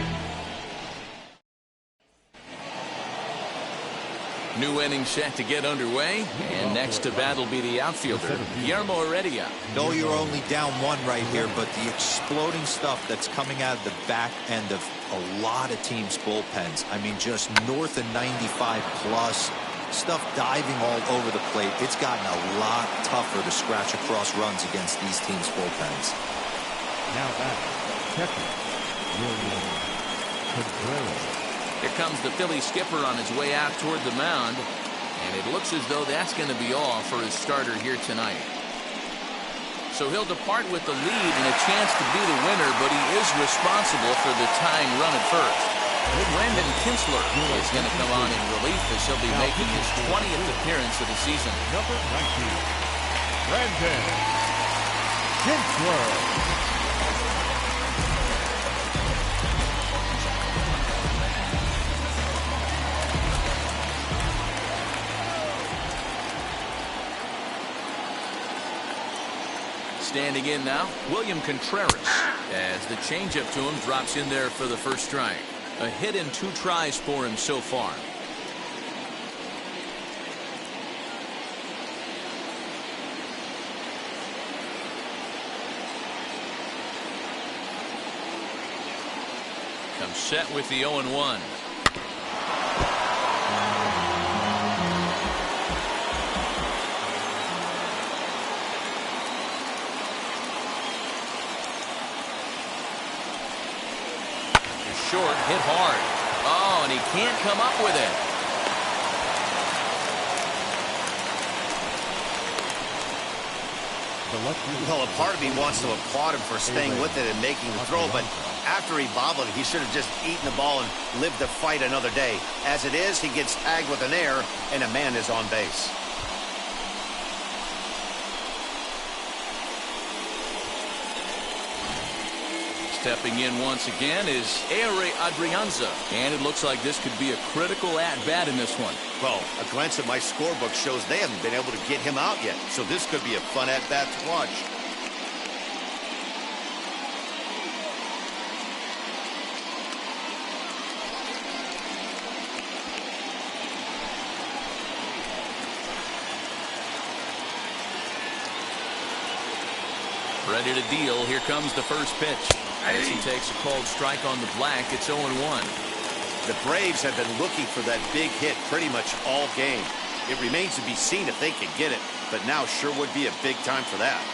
New inning set to get underway, and next to bat will be the outfielder, Guillermo Heredia. No, you're only down 1 right here, but the exploding stuff that's coming out of the back end of a lot of teams' bullpens. I mean, just north of 95 plus, stuff diving all over the plate. It's gotten a lot tougher to scratch across runs against these teams' bullpens. Now back, catcher, William Contreras. Here comes the Philly skipper on his way out toward the mound, and it looks as though that's going to be all for his starter here tonight. So he'll depart with the lead and a chance to be the winner, but he is responsible for the tying run at first. Brandon Kinsler is going to come on in relief as he'll be making his 20th appearance of the season. Number 19, Brandon Kinsler. Standing in now, William Contreras, as the changeup to him drops in there for the first strike. A hit in 2 tries for him so far. Comes set with the 0-1. Short, hit hard. Oh, and he can't come up with it. Well, a part of me wants to applaud him for staying with it and making the throw, but after he bobbled it, he should have just eaten the ball and lived to fight another day. As it is, he gets tagged with an error, and a man is on base. Stepping in once again is Adrianza, and it looks like this could be a critical at-bat in this one. Well, a glance at my scorebook shows they haven't been able to get him out yet, so this could be a fun at-bat to watch. Ready to deal. Here comes the first pitch. As he takes a called strike on the black, it's 0-1. The Braves have been looking for that big hit pretty much all game. It remains to be seen if they can get it, but now sure would be a big time for that.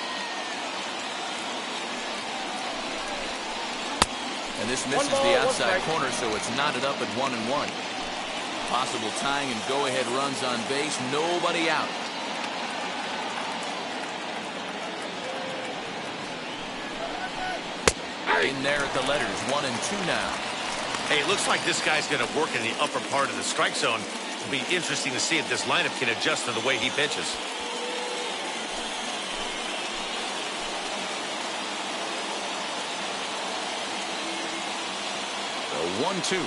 And this misses the outside corner, so it's knotted up at 1-1. Possible tying and go-ahead runs on base. Nobody out. In there at the letters, 1-2 now. Hey, it looks like this guy's going to work in the upper part of the strike zone. It'll be interesting to see if this lineup can adjust to the way he pitches. The 1-2.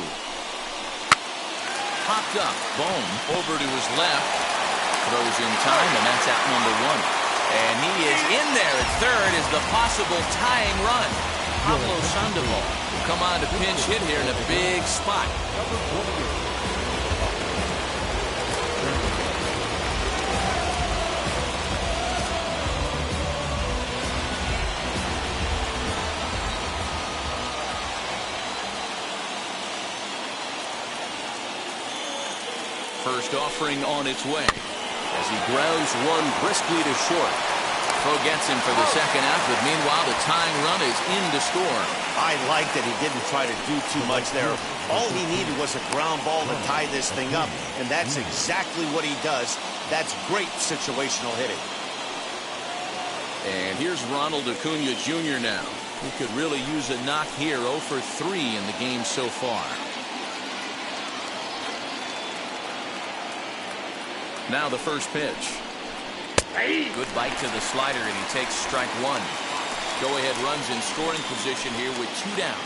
Popped up. Bohm over to his left. Throws in time, and that's out number 1. And he is in there at third as the possible tying run. Pablo Sandoval will come on to pinch hit here in a big spot. First offering on its way as he grounds one briskly to short. Throw gets him for the second out, but meanwhile the tying run is in to score. I like that he didn't try to do too much there. All he needed was a ground ball to tie this thing up, and that's exactly what he does. That's great situational hitting. And here's Ronald Acuna Jr. now. He could really use a knock here. 0 for 3 in the game so far. Now the first pitch. Good bite to the slider, and he takes strike 1. Go-ahead runs in scoring position here with 2 down.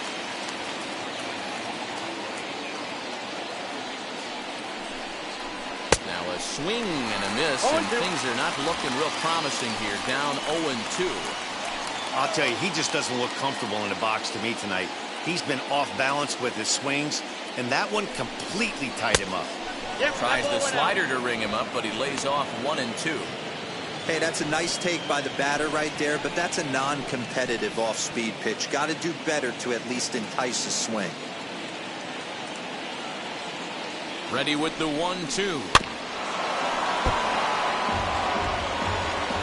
Now a swing and a miss, and things are not looking real promising here. Down 0-2. I'll tell you, he just doesn't look comfortable in the box to me tonight. He's been off balance with his swings, and that one completely tied him up. Tries the slider to ring him up, but he lays off 1-2. Hey, that's a nice take by the batter right there, but that's a non-competitive off-speed pitch. Got to do better to at least entice a swing. Ready with the 1-2.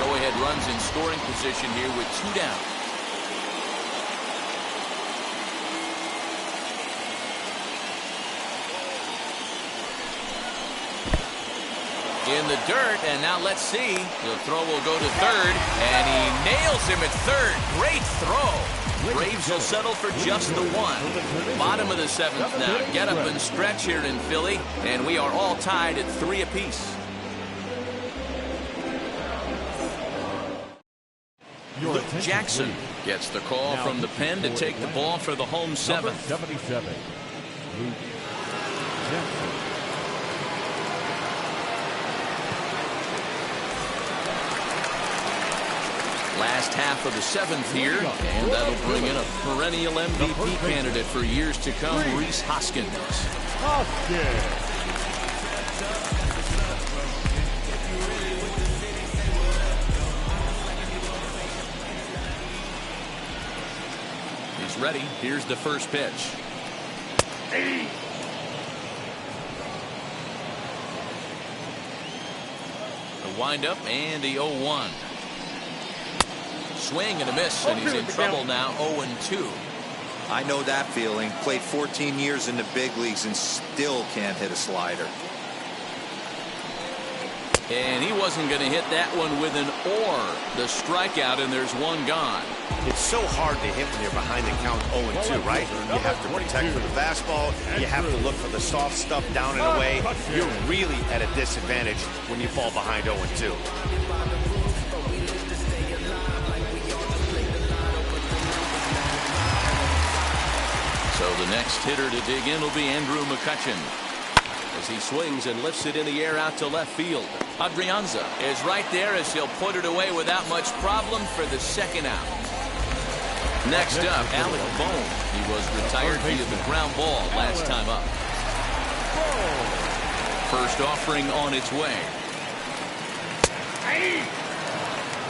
Go-ahead runs in scoring position here with 2 down. In the dirt, and now let's see. The throw will go to third, and he nails him at third. Great throw. Braves will settle for just the 1. Bottom of the 7th now. Get up and stretch here in Philly, and we are all tied at 3 apiece. Luke Jackson gets the call from the pen to take the ball for the home 7th. 77. Luke Jackson. Last half of the 7th here, and that'll bring in a perennial MVP candidate for years to come, Rhys Hoskins. He's ready. Here's the first pitch. The windup and the 0-1. Swing and a miss, and he's in trouble now. 0-2. I know that feeling. Played 14 years in the big leagues and still can't hit a slider. And he wasn't going to hit that one with an or. The strikeout, and there's one gone. It's so hard to hit when you're behind the count 0-2, right? You have to protect for the fastball. You have to look for the soft stuff down and away. You're really at a disadvantage when you fall behind 0-2. So the next hitter to dig in will be Andrew McCutchen, as he swings and lifts it in the air out to left field. Adrianza is right there as he'll put it away without much problem for the second out. Next up, Alec Bohm. He was retired via the ground ball last time up. First offering on its way.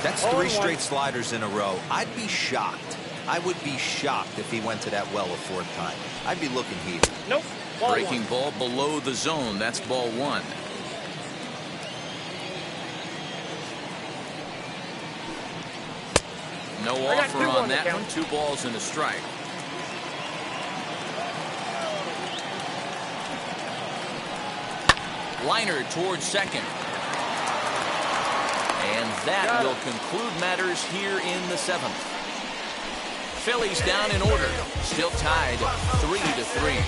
That's 3 straight sliders in a row. I'd be shocked. I would be shocked if he went to that well a 4th time. I'd be looking heated. Nope. Ball Breaking one. ball below the zone. That's ball 1. No offer on that one. 2 balls and a strike. Liner towards second. And that will conclude matters here in the 7th. Phillies down in order. Still tied 3-3.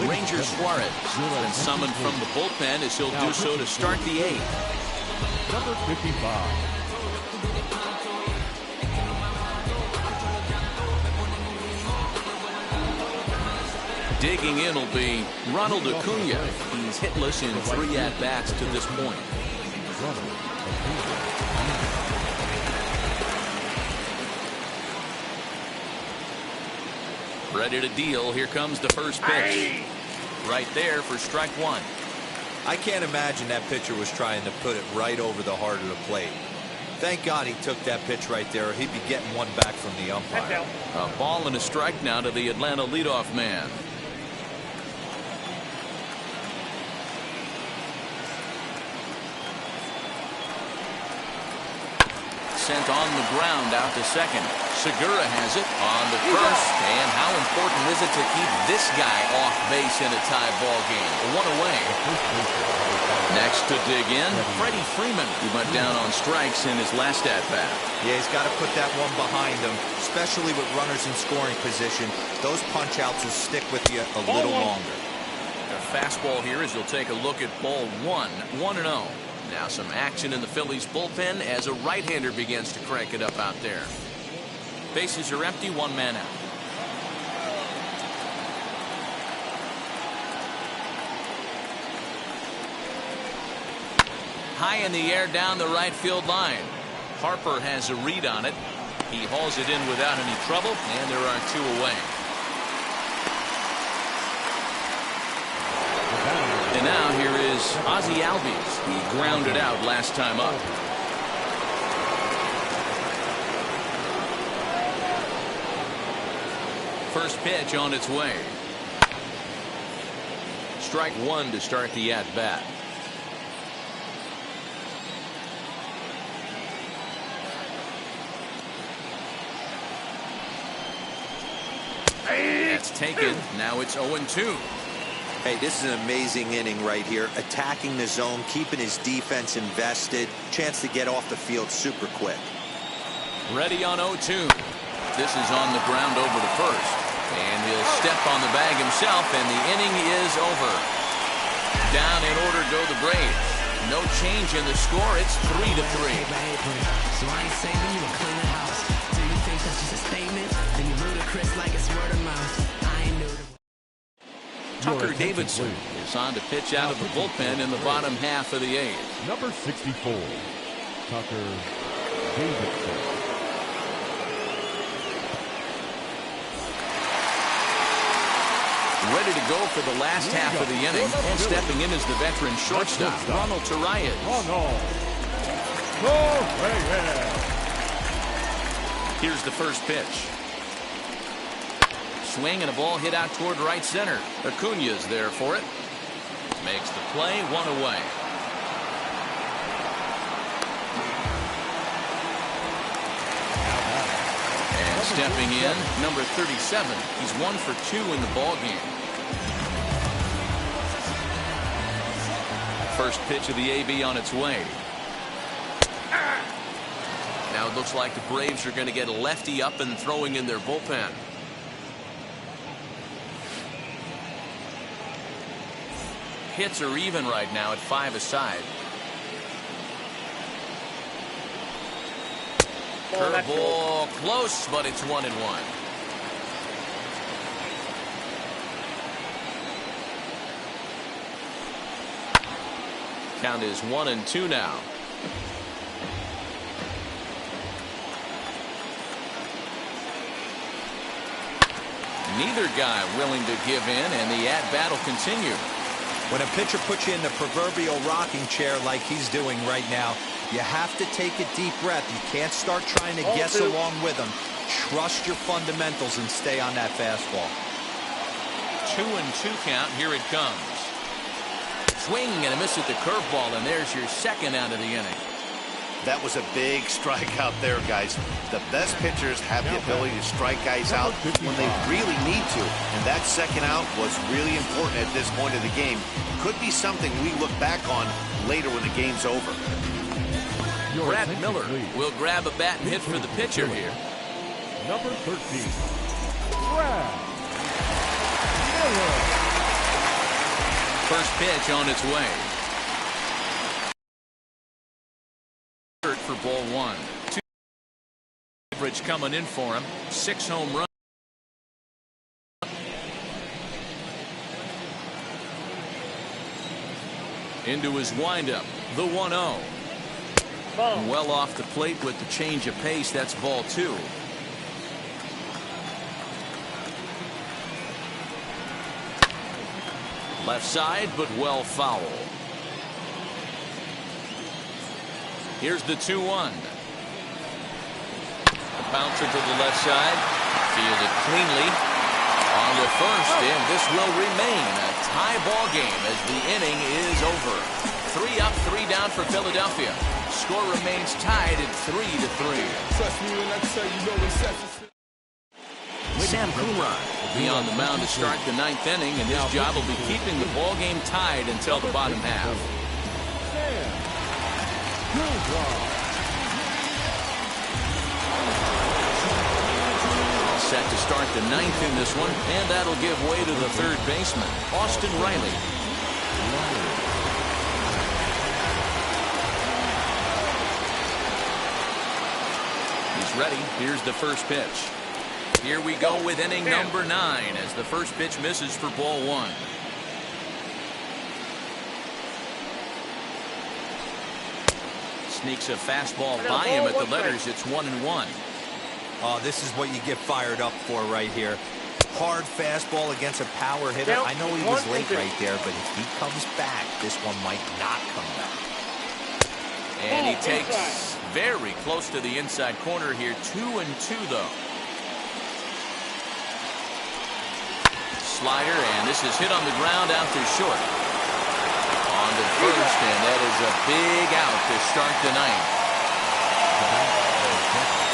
Ranger Suarez has been summoned from the bullpen as he'll do so to start the 8th. Number 55. Digging in will be Ronald Acuna. He's hitless in 3 at-bats to this point. Ready to deal. Here comes the first pitch. Right there for strike 1. I can't imagine that pitcher was trying to put it right over the heart of the plate. Thank God he took that pitch right there, or he'd be getting one back from the umpire. A ball and a strike now to the Atlanta leadoff man. Sent on the ground out to second. Segura has it on the first. And how important is it to keep this guy off base in a tie ball game? 1 away. Next to dig in, Freddie Freeman. He went down on strikes in his last at bat. Yeah, he's got to put that one behind him, especially with runners in scoring position. Those punch outs will stick with you a little longer. A fastball here as you'll take a look at ball 1. 1-0. Now some action in the Phillies bullpen as a right-hander begins to crank it up out there. Bases are empty, 1 man out. High in the air down the right field line. Harper has a read on it. He hauls it in without any trouble, and there are 2 away. And now here is Ozzie Albies. He grounded out last time up. First pitch on its way. Strike 1 to start the at-bat. That's taken. Now it's 0-2. Hey, this is an amazing inning right here. Attacking the zone, keeping his defense invested. Chance to get off the field super quick. Ready on 0-2. This is on the ground over to first. And he'll step on the bag himself, and the inning is over. Down in order go the Braves. No change in the score. It's 3-3. So I ain't saving you a clean house. Do you think that's just a statement? Then you ludicrous like it's word of mouth. I ain't new to... Tucker Davidson is on to pitch out of the bullpen in the bottom half of the 8th. Number 64, Tucker Davidson. Ready to go for the last half of the inning. And stepping in is the veteran shortstop, Ronald Turias. Here's the first pitch. Swing and a ball hit out toward right center. Acuna's there for it. Makes the play, 1 away. And Stepping in, number 37. He's 1 for 2 in the ball game. First pitch of the AB on its way. Now it looks like the Braves are going to get a lefty up and throwing in their bullpen. Hits are even right now at 5 aside. Curveball close, but it's 1-1. Count is 1-2 now. Neither guy willing to give in, and the at-bat will continue. When a pitcher puts you in the proverbial rocking chair like he's doing right now, you have to take a deep breath. You can't start trying to guess along with him. Trust your fundamentals and stay on that fastball. 2-2 count. Here it comes. Swing and a miss at the curveball, and there's your second out of the inning. That was a big strikeout there, guys. The best pitchers have the ability to strike guys out when they really need to. And that second out was really important at this point of the game. Could be something we look back on later when the game's over. Brad Miller will grab a bat and hit for the pitcher here. Number 13, Brad Miller. First pitch on its way. For ball 1. Average coming in for him. 6 home runs. Into his windup. The 1-0. Well off the plate with the change of pace. That's ball 2. Left side, but well foul. Here's the 2-1. Bouncer to the left side. Fielded cleanly. On the first, and this will remain a tie ball game as the inning is over. 3 up, 3 down for Philadelphia. Score remains tied at 3-3. Sam Coonrod will be on the mound to start the 9th inning, and his job will be keeping the ball game tied until the bottom half. Set to start the 9th in this one, and that'll give way to the third baseman, Austin Riley. He's ready. Here's the first pitch. Here we go with inning number 9 as the first pitch misses for ball 1. Sneaks a fastball by him at the letters. It's 1-1. Oh, this is what you get fired up for right here. Hard fastball against a power hitter. I know he was late right there, but if he comes back, this one might not come back. And he takes very close to the inside corner here. 2-2 though. Slider, and this is hit on the ground out to short. On to first, and that is a big out to start the 9th.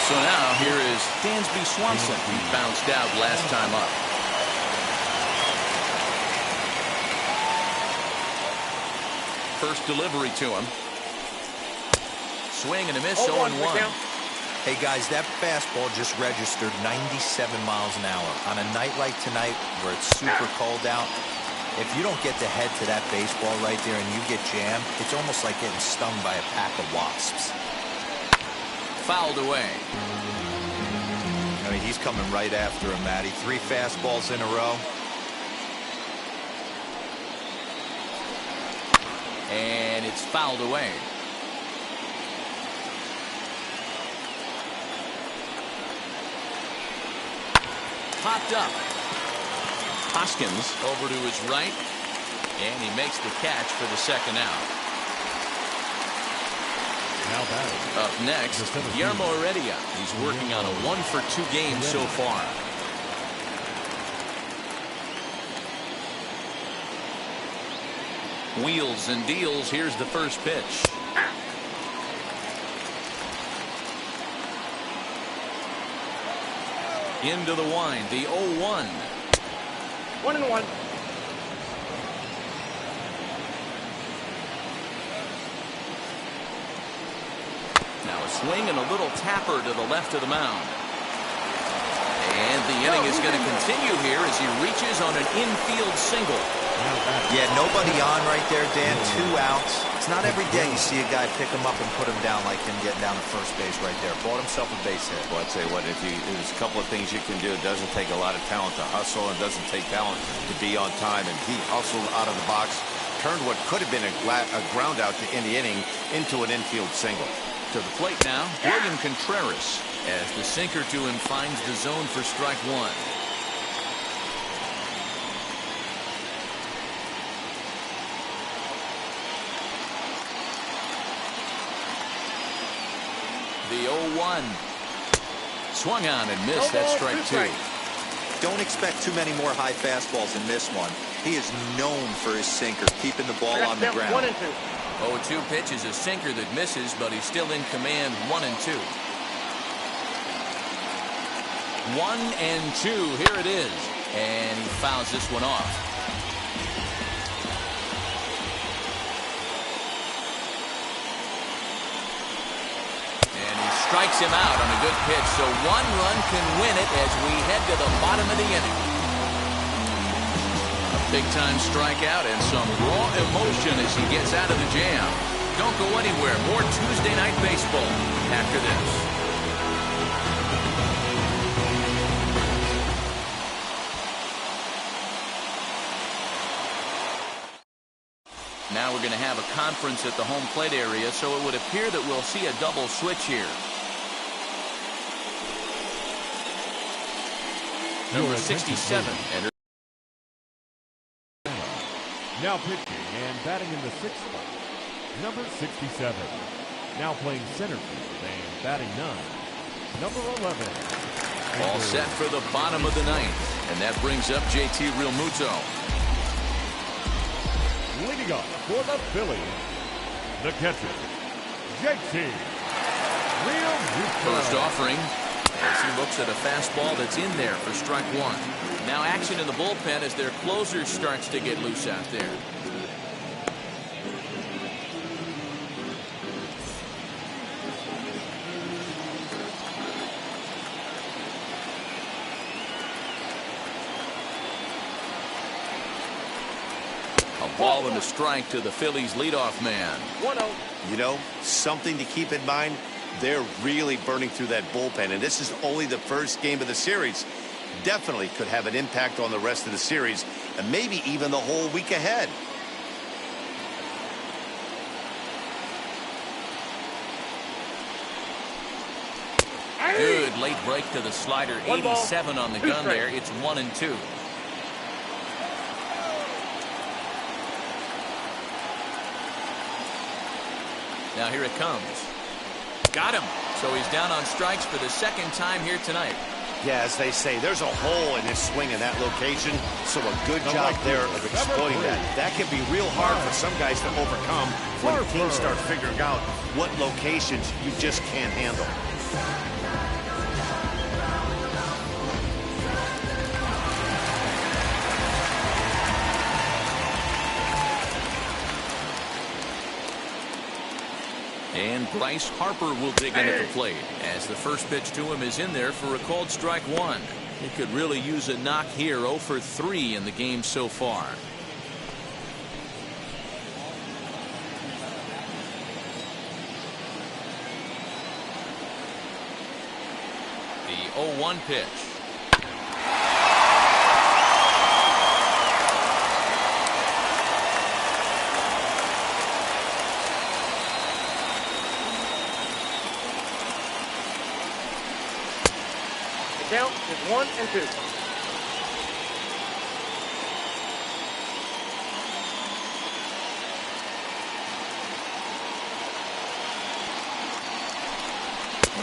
So now here is Dansby Swanson. He bounced out last time up. First delivery to him. Swing and a miss, 0-1. Hey guys, that fastball just registered 97 miles an hour. On a night like tonight where it's super cold out, if you don't get the head to that baseball right there and you get jammed, it's almost like getting stung by a pack of wasps. Fouled away. I mean, he's coming right after him, Matty. 3 fastballs in a row. And it's fouled away. Popped up. Hoskins over to his right, and he makes the catch for the second out. Now batting. Up next, Guillermo Heredia. He's working on a 1-for-2 game so far. Wheels and deals. Here's the first pitch. Into the wind, the 0-1. 1-1. Now a swing and a little tapper to the left of the mound. And the inning is going to continue here as he reaches on an infield single. Yeah, nobody on right there, Dan. 2 outs. It's not every day you see a guy pick him up and put him down like him getting down to first base right there. Bought himself a base hit. Well, I'd say what, there's a couple of things you can do. It doesn't take a lot of talent to hustle, and it doesn't take talent to be on time. And he hustled out of the box, turned what could have been a ground out in the inning into an infield single. To the plate now, William Contreras, as the sinker to him finds the zone for strike 1. The 0-1. Swung on and missed. That's strike 2. Don't expect too many more high fastballs in this one. He is known for his sinker, keeping the ball on the ground. 1-2. 0-2 pitch is a sinker that misses, but he's still in command. 1-2. 1-2. Here it is. And he fouls this one off. Strikes him out on a good pitch, so 1 run can win it as we head to the bottom of the inning. A big-time strikeout and some raw emotion as he gets out of the jam. Don't go anywhere. More Tuesday Night Baseball after this. Now we're going to have a conference at the home plate area, so it would appear that we'll see a double switch here. Number 67. Now pitching and batting in the 6th spot, number 67. Now playing center field and batting 9, number 11. All set for the bottom of the 9th, and that brings up JT Realmuto. Leading off for the Phillies, the catcher, JT Realmuto. First offering as he looks at a fastball that's in there for strike 1. Now action in the bullpen as their closer starts to get loose out there. A ball and a strike to the Phillies leadoff man. 1-0. You know, something to keep in mind. They're really burning through that bullpen, and this is only the first game of the series. Definitely could have an impact on the rest of the series, and maybe even the whole week ahead. Good late break to the slider. 87 on the gun there. It's 1-2. Now here it comes. Got him. So he's down on strikes for the 2nd time here tonight. Yeah, as they say, there's a hole in his swing in that location, so a good job there of exploiting that. That can be real hard for some guys to overcome when teams start figuring out what locations you just can't handle. And Bryce Harper will dig in at the plate as the first pitch to him is in there for a called strike 1. He could really use a knock here. 0 for 3 in the game so far. The 0-1 pitch. Count is 1-2.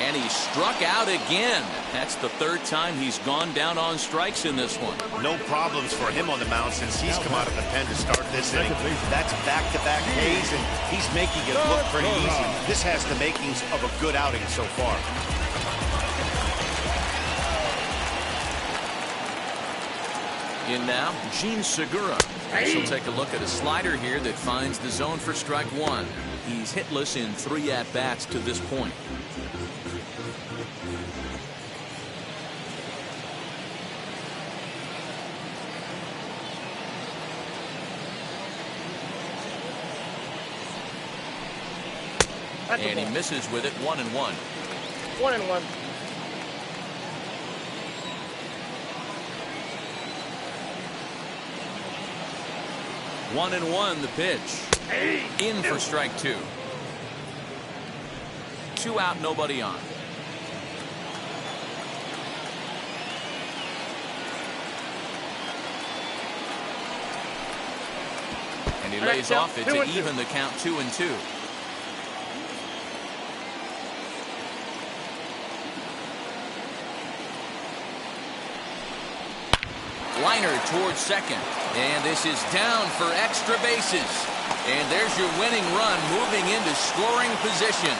And he struck out again. That's the 3rd time he's gone down on strikes in this one. No problems for him on the mound since he's come out of the pen to start this inning. That's back-to-back Ks, and he's making it look pretty easy. This has the makings of a good outing so far. In now, Gene Segura. She'll take a look at a slider here that finds the zone for strike one. He's hitless in 3 at-bats to this point. And he misses with it, 1-1. 1-1. One and one, the pitch. In for strike two. 2 out, nobody on. And he lays off it to even the count 2-2. Liner towards second. And this is down for extra bases. And there's your winning run moving into scoring position.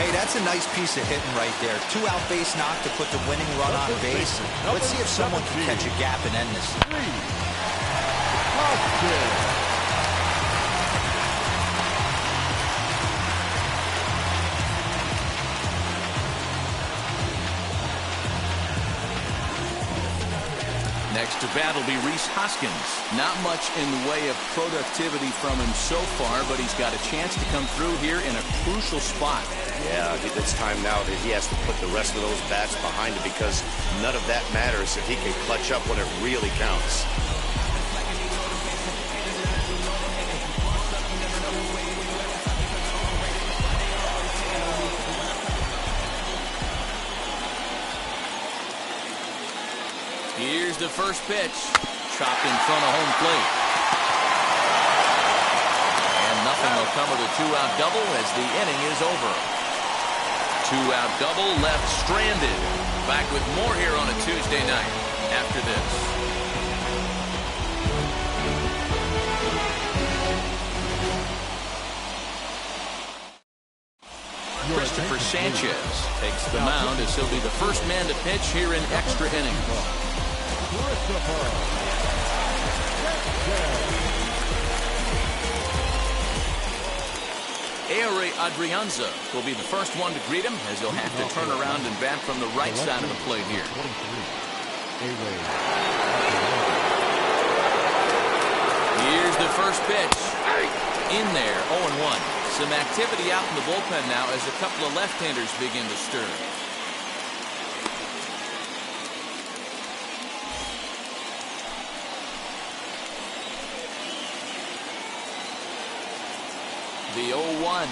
Hey, that's a nice piece of hitting right there. 2-out base knock to put the winning run on base. Let's see if someone can catch a gap and end this. Next to bat will be Rhys Hoskins. Not much in the way of productivity from him so far, but he's got a chance to come through here in a crucial spot. Yeah, it's time now that he has to put the rest of those bats behind him, because none of that matters if he can clutch up when it really counts. Here's the first pitch. Chopped in front of home plate. And nothing will come of the 2-out double as the inning is over. 2-out double left stranded. Back with more here on a Tuesday night after this. Christopher Sanchez takes the mound as he'll be the first man to pitch here in extra innings. Aire Adrianza will be the first one to greet him, as he'll have to turn around and bat from the right side of the plate here. Here's the first pitch. In there, 0-1. Some activity out in the bullpen now as a couple of left-handers begin to stir. The 0-1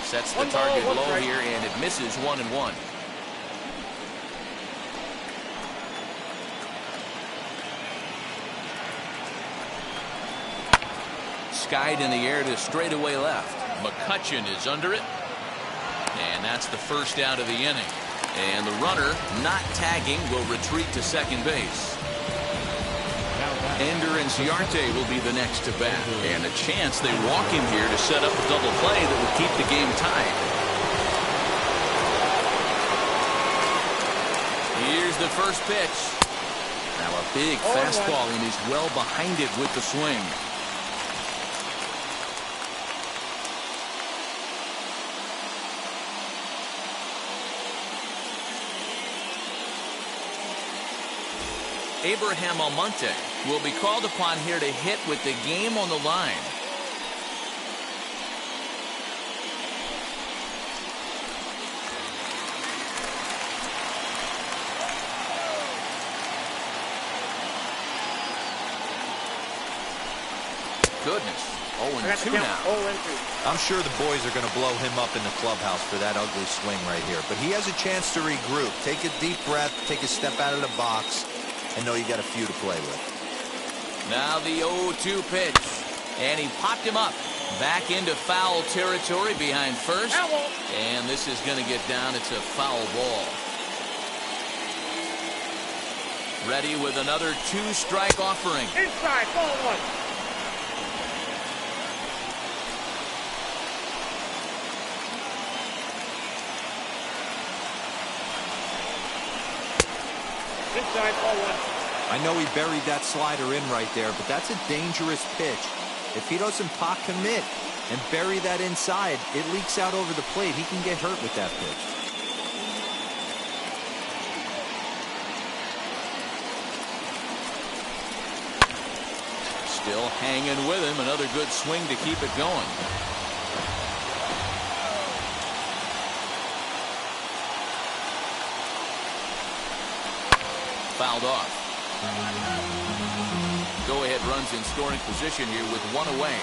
sets the target low here, and it misses 1-1. Skied in the air to straightaway left. McCutchen is under it, and that's the first out of the inning. And the runner, not tagging, will retreat to second base. Ender Inciarte will be the next to bat, and a chance they walk him here to set up a double play that will keep the game tied. Here's the first pitch. Now a big fastball, and he's well behind it with the swing. Abraham Almonte will be called upon here to hit with the game on the line. Goodness. 0-2 now. 0-2. I'm sure the boys are going to blow him up in the clubhouse for that ugly swing right here. But he has a chance to regroup. Take a deep breath, take a step out of the box, and know you got a few to play with. Now the 0-2 pitch. And he popped him up. Back into foul territory behind first. And this is going to get down. It's a foul ball. Ready with another 2-strike offering. Inside, ball one. Inside, ball one. I know he buried that slider in right there, but that's a dangerous pitch. If he doesn't pot commit and bury that inside, it leaks out over the plate. He can get hurt with that pitch. Still hanging with him. Another good swing to keep it going. Fouled off. Go-ahead runs in scoring position here with one away.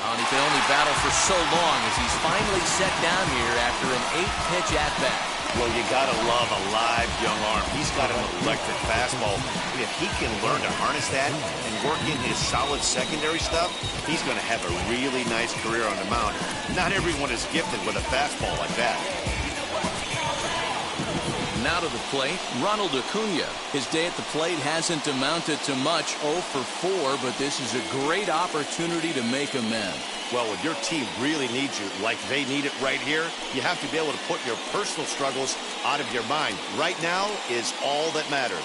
And he can only battle for so long as he's finally set down here after an 8-pitch at-bat. Well, you got to love a live young arm. He's got an electric fastball. And if he can learn to harness that and work in his solid secondary stuff, he's going to have a really nice career on the mound. Not everyone is gifted with a fastball like that. Now to the plate, Ronald Acuna. His day at the plate hasn't amounted to much, 0 for 4, but this is a great opportunity to make amends. Well, when your team really needs you, like they need it right here, you have to be able to put your personal struggles out of your mind. Right now is all that matters.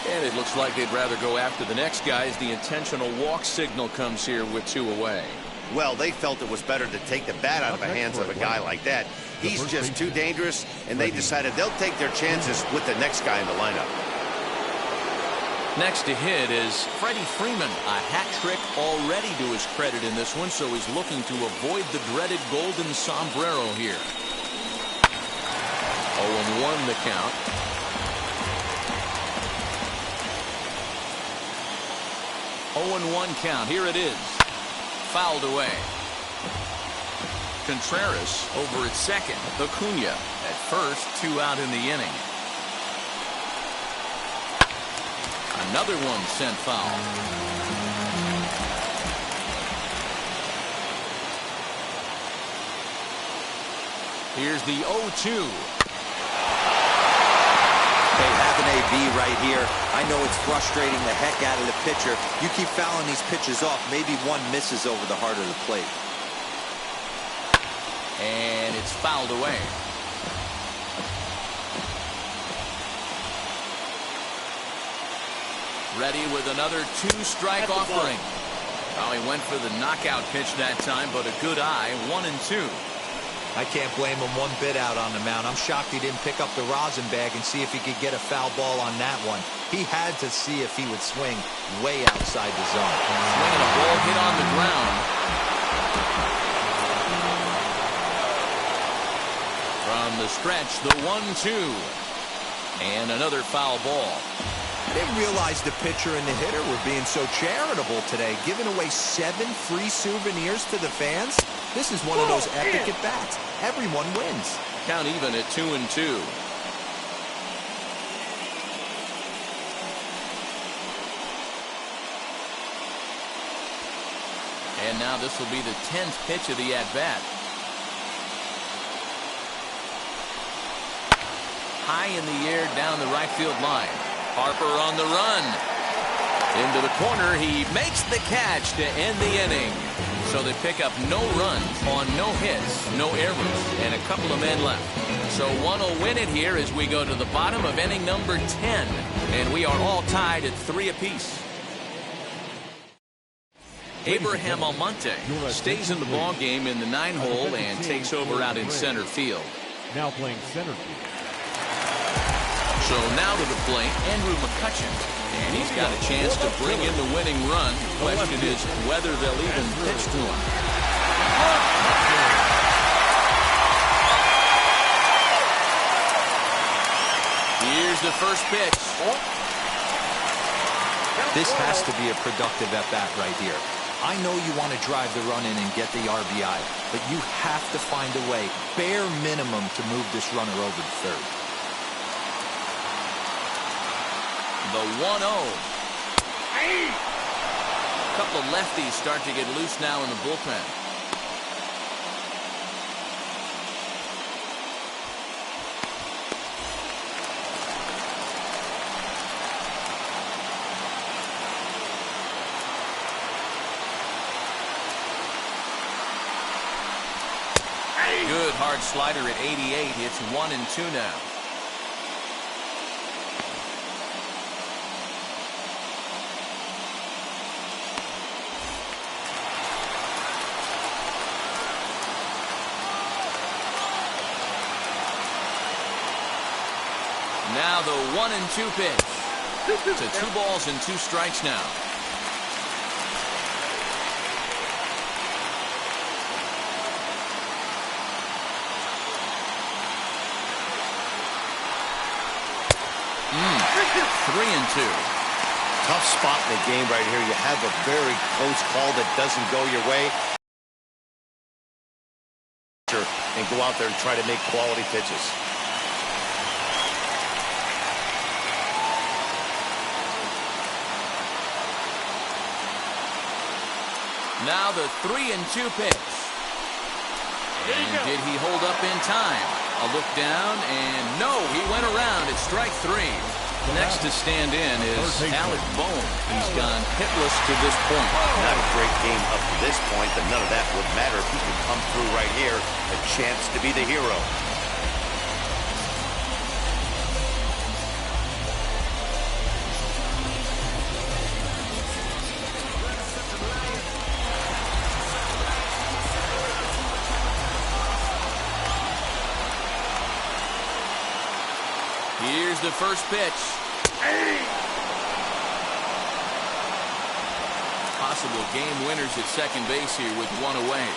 And it looks like they'd rather go after the next guy as the intentional walk signal comes here with 2 away. Well, they felt it was better to take the bat out of the hands of a guy like that. He's just too dangerous, and they decided they'll take their chances with the next guy in the lineup. Next to hit is Freddie Freeman. A hat trick already to his credit in this one, so he's looking to avoid the dreaded golden sombrero here. 0-1 the count. 0-1 count. Here it is. Fouled away. Contreras over at second. Acuna at first. 2 out in the inning. Another one sent foul. Here's the 0-2. They have an AB right here. I know it's frustrating the heck out of the pitcher. You keep fouling these pitches off, maybe one misses over the heart of the plate. And it's fouled away. Ready with another 2-strike offering. Oh, he went for the knockout pitch that time, but a good eye. 1-2. I can't blame him one bit out on the mound. I'm shocked he didn't pick up the rosin bag and see if he could get a foul ball on that one. He had to see if he would swing way outside the zone. Swinging a ball hit on the ground. From the stretch, the 1-2. And another foul ball. I didn't realize the pitcher and the hitter were being so charitable today, giving away 7 free souvenirs to the fans. This is one of those epic at-bats. Everyone wins. Count even at 2-2. And now this will be the 10th pitch of the at-bat. High in the air down the right field line. Harper on the run. Into the corner. He makes the catch to end the inning. So they pick up no runs on no hits, no errors, and a couple of men left. So one will win it here as we go to the bottom of inning number 10. And we are all tied at 3 apiece. Abraham Almonte stays in the ball game in the 9-hole and takes over out in center field. Now playing center field. So now to the plate, Andrew McCutchen. And he's got a chance to bring in the winning run. The question is whether they'll even pitch to him. Here's the first pitch. This has to be a productive at-bat right here. I know you want to drive the run in and get the RBI, but you have to find a way, bare minimum, to move this runner over to third. The 1-0. A couple of lefties start to get loose now in the bullpen. hard slider at 88. It's 1-2 now. Now the 1-2 pitch. To 2 balls and 2 strikes now. Three and 2. Tough spot in the game right here. You have a very close call that doesn't go your way. And go out there and try to make quality pitches. Now the 3-2 pitch. And did he hold up in time? A look down, and no, he went around at strike 3. Next to stand in is Alec Bohm. He's gone hitless to this point. Not a great game up to this point, but none of that would matter if he could come through right here. A chance to be the hero. Here's the first pitch. Possible game winners at second base here with 1 away.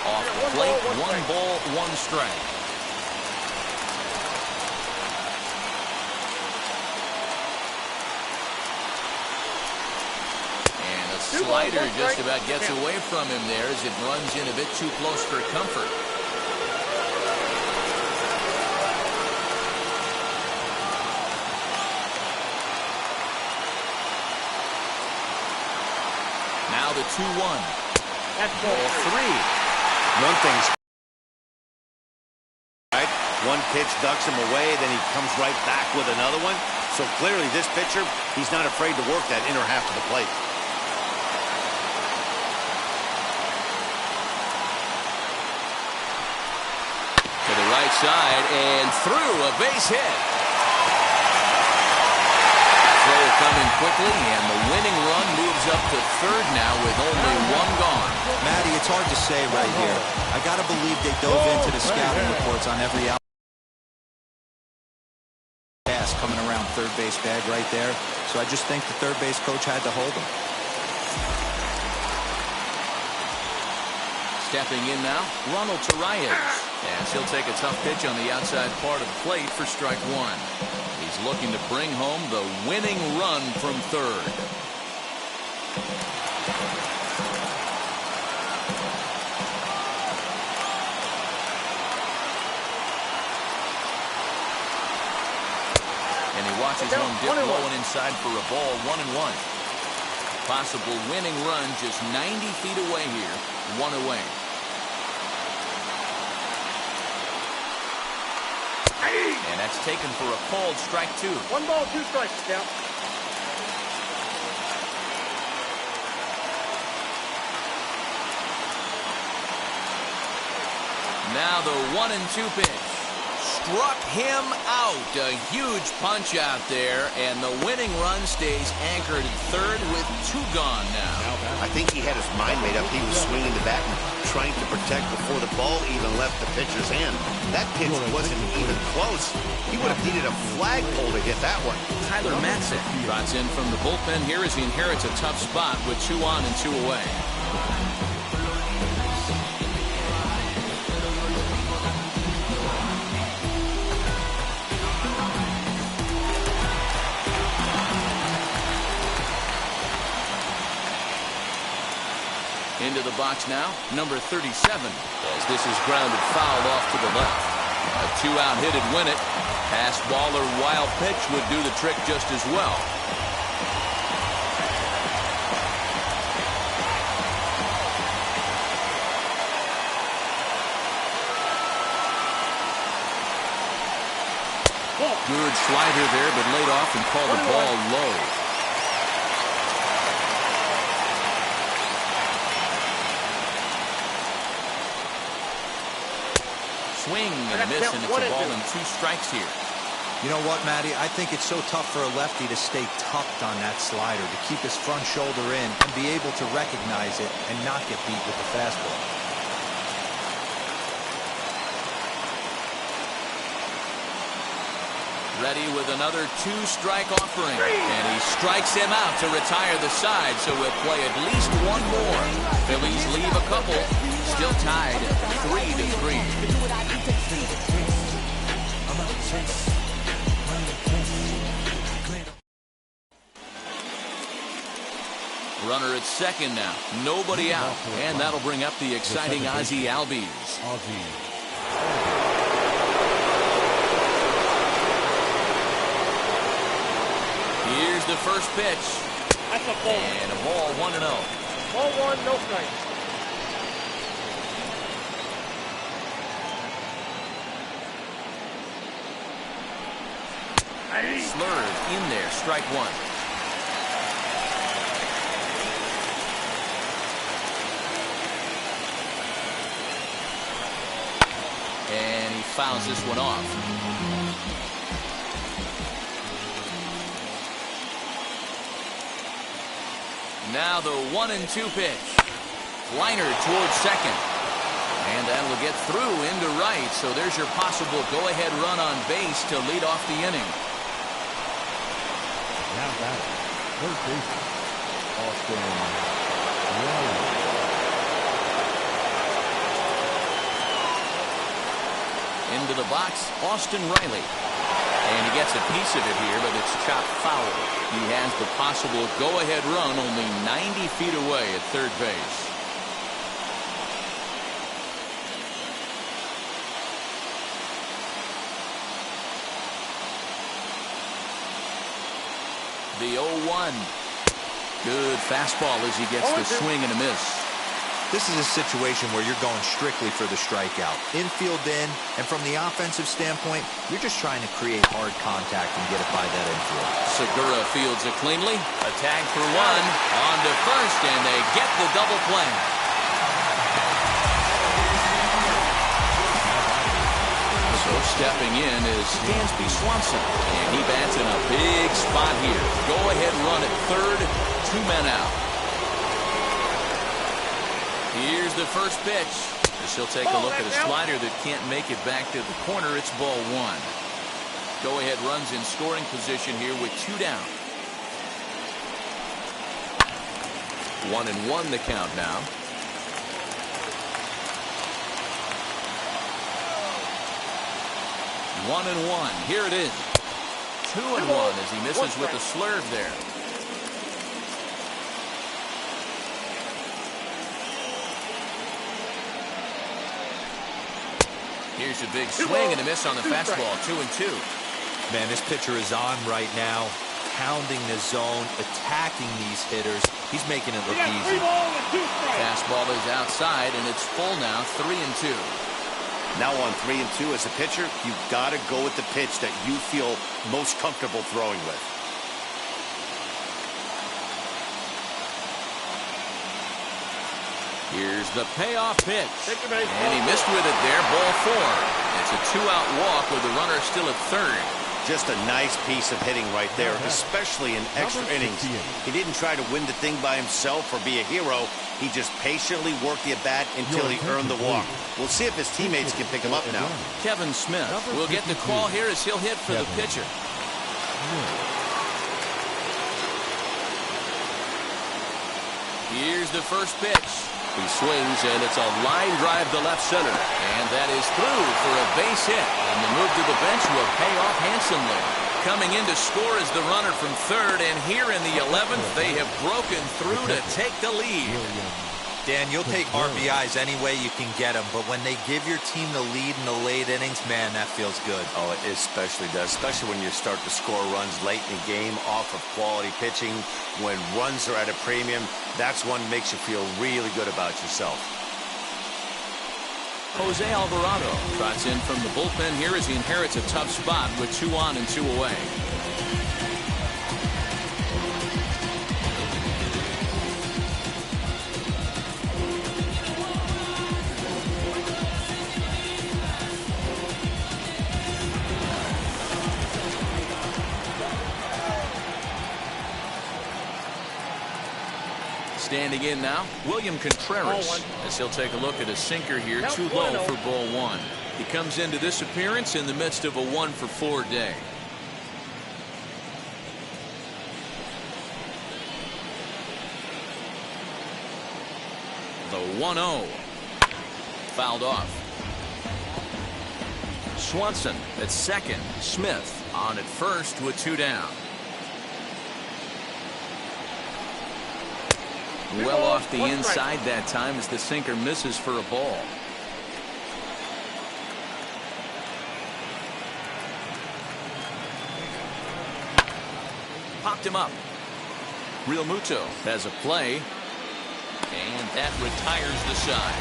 Off the plate, 1 ball, 1 strike. Slider just about gets away from him there as it runs in a bit too close for comfort. Now the 2-1. That's ball 3. One thing's right. One pitch ducks him away, then he comes right back with another one. So clearly this pitcher, he's not afraid to work that inner half of the plate. Right side and through, a base hit. Throw coming quickly, and the winning run moves up to third now with only 1 gone. Matty, it's hard to say right here. I got to believe they dove into the scouting reports on every out pass coming around third base bag right there. So I just think the third base coach had to hold him. Stepping in now, Ronald Torreyes. As he'll take a tough pitch on the outside part of the plate for strike 1. He's looking to bring home the winning run from third. And he watches home dip low and inside for a ball, 1-1. Possible winning run just 90 feet away here, 1 away. And that's taken for a called strike 2. 1 ball, 2 strikes, Scout. Now the 1-2 pitch. Struck him out. A huge punch out there, and the winning run stays anchored at third with 2 gone now. I think he had his mind made up. He was swinging the bat and trying to protect before the ball even left the pitcher's hand. That pitch wasn't even close. He would have needed a flagpole to hit that one. Tyler Matzek trots in from the bullpen here as he inherits a tough spot with 2 on and 2 away. Into the box now, number 37, as this is grounded foul off to the left. A 2-out hit'd win it. Pass ball or wild pitch would do the trick just as well. Good slider there, but laid off and called the ball low. swing and a miss, and it's a ball and 2 strikes here. You know what, Matty? I think it's so tough for a lefty to stay tucked on that slider, to keep his front shoulder in and be able to recognize it and not get beat with the fastball. Ready with another 2-strike offering, and he strikes him out to retire the side, so we'll play at least one more. Phillies leave a couple, still tied 3-3. Runner at second now, nobody out, and that'll bring up the exciting Ozzie Albies. Here's the first pitch. That's a ball. And a ball 1-0. Ball 1, no strikes. Slurve in there, strike 1. And he fouls this one off. Now the 1-2 pitch. Liner towards second. And that'll get through into right. So there's your possible go-ahead run on base to lead off the inning. Now batting, third baseman, Austin Riley. Into the box, Austin Riley. And he gets a piece of it here, but it's chopped foul. He has the possible go-ahead run only 90 feet away at third base. The 0-1. Good fastball as he gets the swing and a miss. This is a situation where you're going strictly for the strikeout. Infield in, and from the offensive standpoint, you're just trying to create hard contact and get it by that infield. Segura fields it cleanly. A tag for 1. On to first, and they get the double play. So stepping in is Dansby Swanson, and he bats in a big spot here. Go-ahead run at third, 2 men out. Here's the first pitch. As he'll take a look at a slider that can't make it back to the corner. It's ball 1. Go-ahead runs in scoring position here with 2 down. 1-1 the count now. 1-1. Here it is. 2-1 as he misses with the slurve there. Here's a big swing and a miss on the fastball. 2-2. Man, this pitcher is on right now, pounding the zone, attacking these hitters. He's making it look easy. Fastball is outside, and it's full now. 3-2. Now on 3-2 as a pitcher, you've got to go with the pitch that you feel most comfortable throwing with. Here's the payoff pitch. And he missed with it there. Ball 4. It's a 2-out walk with the runner still at third. Just a nice piece of hitting right there, especially in extra innings. He didn't try to win the thing by himself or be a hero. He just patiently worked the at-bat until he earned the walk. We'll see if his teammates can pick him up now. Kevin Smith will get the call here as he'll hit for the pitcher. Here's the first pitch. He swings, and it's a line drive to left center. And that is through for a base hit. And the move to the bench will pay off handsomely. Coming in to score is the runner from third. And here in the 11th, they have broken through to take the lead. Dan, you'll take RBIs any way you can get them, but when they give your team the lead in the late innings, man, that feels good. Oh, it especially does, especially when you start to score runs late in the game off of quality pitching. When runs are at a premium, that's one that makes you feel really good about yourself. Jose Alvarado trots in from the bullpen here as he inherits a tough spot with 2 on and 2 away. Standing in now, William Contreras, as he'll take a look at a sinker here, too low for ball one. He comes into this appearance in the midst of a 1-for-4 day. The 1-0. Fouled off. Swanson at second. Smith on at first with 2 down. Well off the inside that time as the sinker misses for a ball. Popped him up. Real Muto has a play. And that retires the side.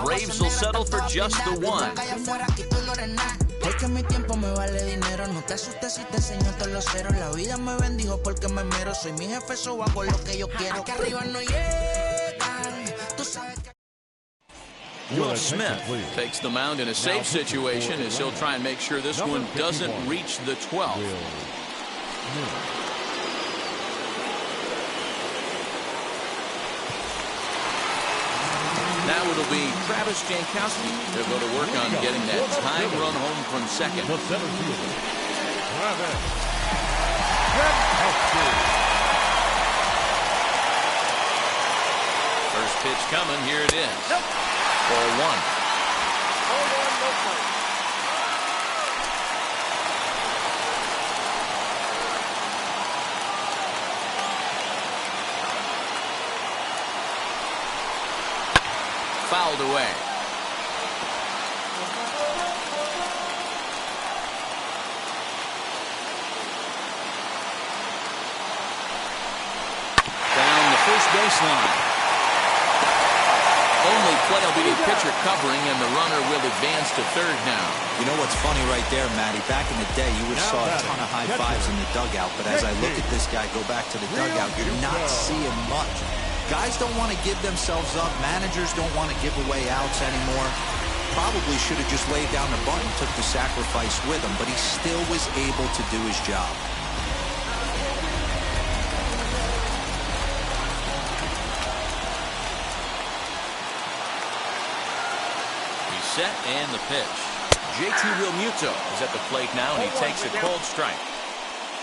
Braves will settle for just the 1. Will Smith takes the mound in a safe situation as he'll try and make sure this one doesn't reach the 12th. Now it'll be Travis Jankowski. They'll go to work on getting that time run home from second. The center fielder, Travis Jankowski. First pitch coming. Here it is. Ball 1. 0-1, no play. Fouled away. Down the first baseline. Only play will be the pitcher covering, and the runner will advance to third now. You know what's funny right there, Matty? Back in the day, you would have saw a ton of high fives in the dugout, but as I look at this guy go back to the dugout, you're not seeing much. Guys don't want to give themselves up. Managers don't want to give away outs anymore. Probably should have just laid down the bunt and took the sacrifice with him, but he still was able to do his job. He's set and the pitch. JT Realmuto is at the plate now, and he takes a cold strike.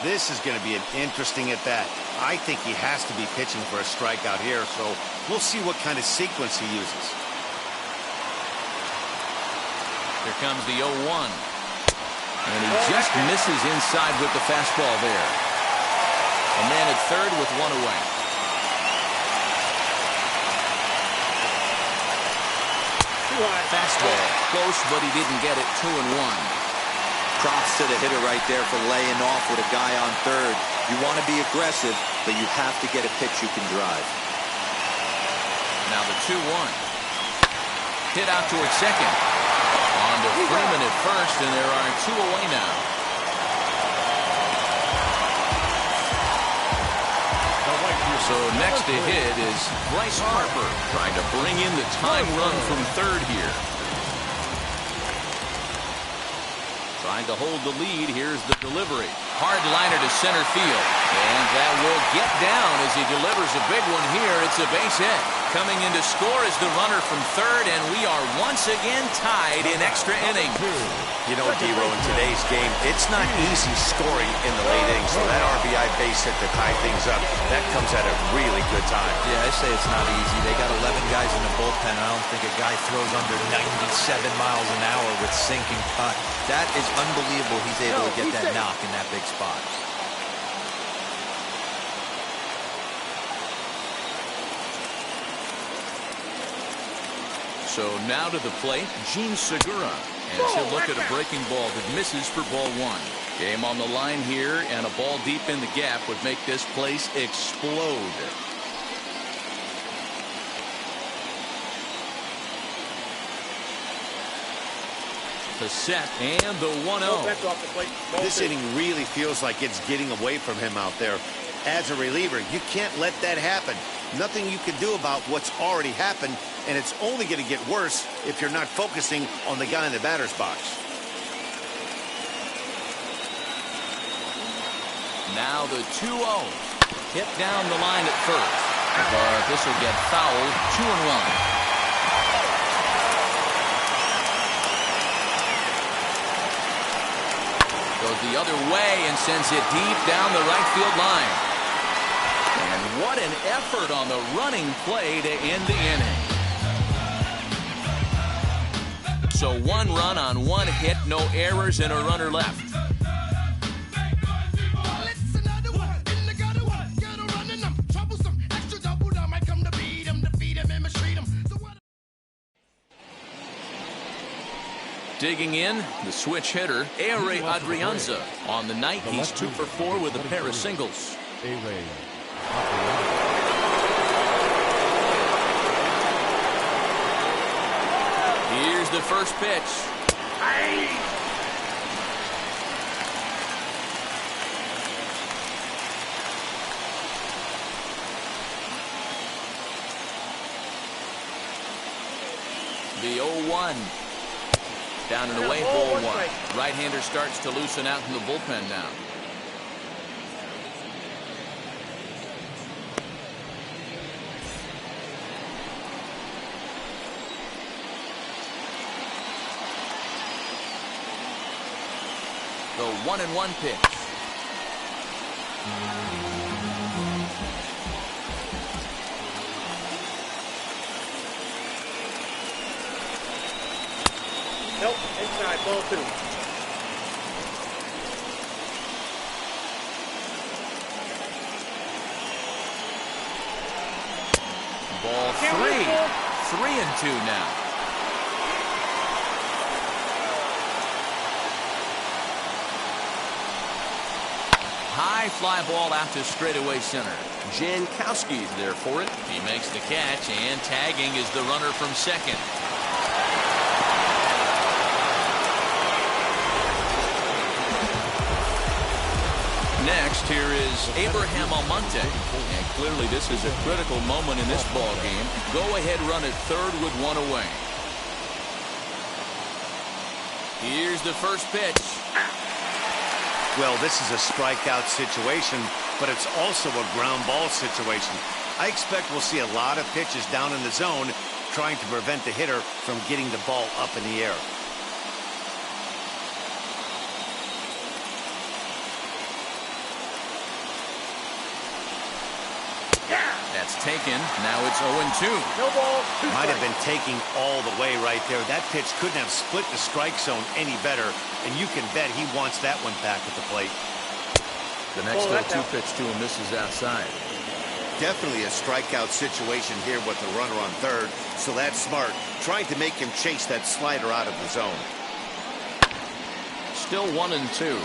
This is going to be an interesting at bat. I think he has to be pitching for a strikeout here, so we'll see what kind of sequence he uses. Here comes the 0-1. And he just misses inside with the fastball there. A man at third with 1 away. Fastball close, but he didn't get it. 2-1. Props to the hitter right there for laying off with a guy on third. You want to be aggressive, but you have to get a pitch you can drive. Now the 2-1. Hit out towards second. On to Freeman at first, and there are 2 away now. So next to hit is Bryce Harper, trying to bring in the time run from third here. Trying to hold the lead. Here's the delivery. Hard liner to center field. And that will get down as he delivers a big one here. It's a base hit. Coming in to score is the runner from third, and we are once again tied in extra innings. You know, D-Row, in today's game, it's not easy scoring in the late innings, so that RBI base hit to tie things up, that comes at a really good time. Yeah, I say it's not easy. They got 11 guys in the bullpen. I don't think a guy throws under 97 miles an hour with sinking cut. That is unbelievable. He's able to get that knock in that big spot. So now to the plate, Gene Segura, as he'll look at a breaking ball that misses for ball 1. Game on the line here, and a ball deep in the gap would make this place explode. The set and the 1-0. This inning really feels like it's getting away from him out there. As a reliever, you can't let that happen. Nothing you can do about what's already happened, and it's only going to get worse if you're not focusing on the guy in the batter's box. Now the 2-0. Hit down the line at first. But this will get fouled. 2-1. Goes the other way and sends it deep down the right field line. And what an effort on the running play to end the inning. So 1 run on 1 hit, no errors, and a runner left. Digging in, the switch hitter, Ray Adrianza. On the night, he's 2 for 4 with a pair of singles. Here's the first pitch. The 0-1. Down and away, ball 1. Right-hander starts to loosen out in the bullpen now. The 1-1 pitch. Nope, inside, ball 2. Ball 3. 3-2 now. High fly ball out to straightaway center. Jankowski's there for it. He makes the catch, and tagging is the runner from second. Next, here is Abraham Almonte. And clearly this is a critical moment in this ball game. Go-ahead run at third with 1 away. Here's the first pitch. Well, this is a strikeout situation, but it's also a ground ball situation. I expect we'll see a lot of pitches down in the zone trying to prevent the hitter from getting the ball up in the air. That's taken. Now it's 0-2. No ball, 2 Might have strikes. been taking all the way right there. That pitch couldn't have split the strike zone any better, and you can bet he wants that one back at the plate. The next Ball, that's 0-2 out. pitch to him misses outside. Definitely a strikeout situation here with the runner on third, so that's smart. Trying to make him chase that slider out of the zone. Still 1-2.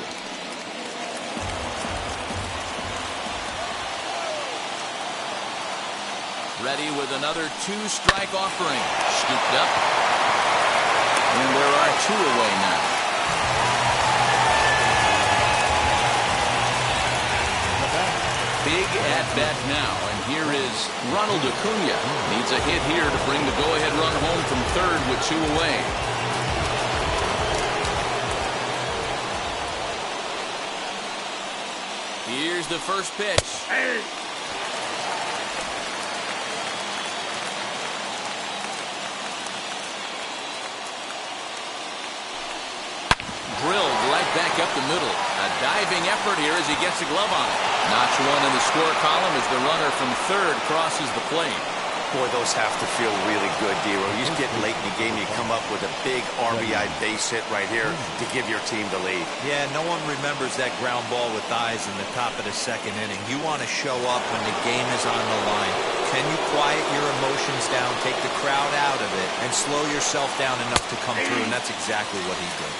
Ready with another 2-strike offering. Scooped up. And there are 2 away now. Big at-bat now. And here is Ronald Acuna. Needs a hit here to bring the go-ahead run home from third with 2 away. Here's the first pitch. Drilled right back up the middle. A diving effort here as he gets a glove on it. Notch 1 in the score column as the runner from third crosses the plate. Boy, those have to feel really good, Dero. You just get late in the game, you come up with a big RBI base hit right here to give your team the lead. Yeah, no one remembers that ground ball with eyes in the top of the second inning. You want to show up when the game is on the line. Can you quiet your emotions down, take the crowd out of it, and slow yourself down enough to come through? And that's exactly what he did.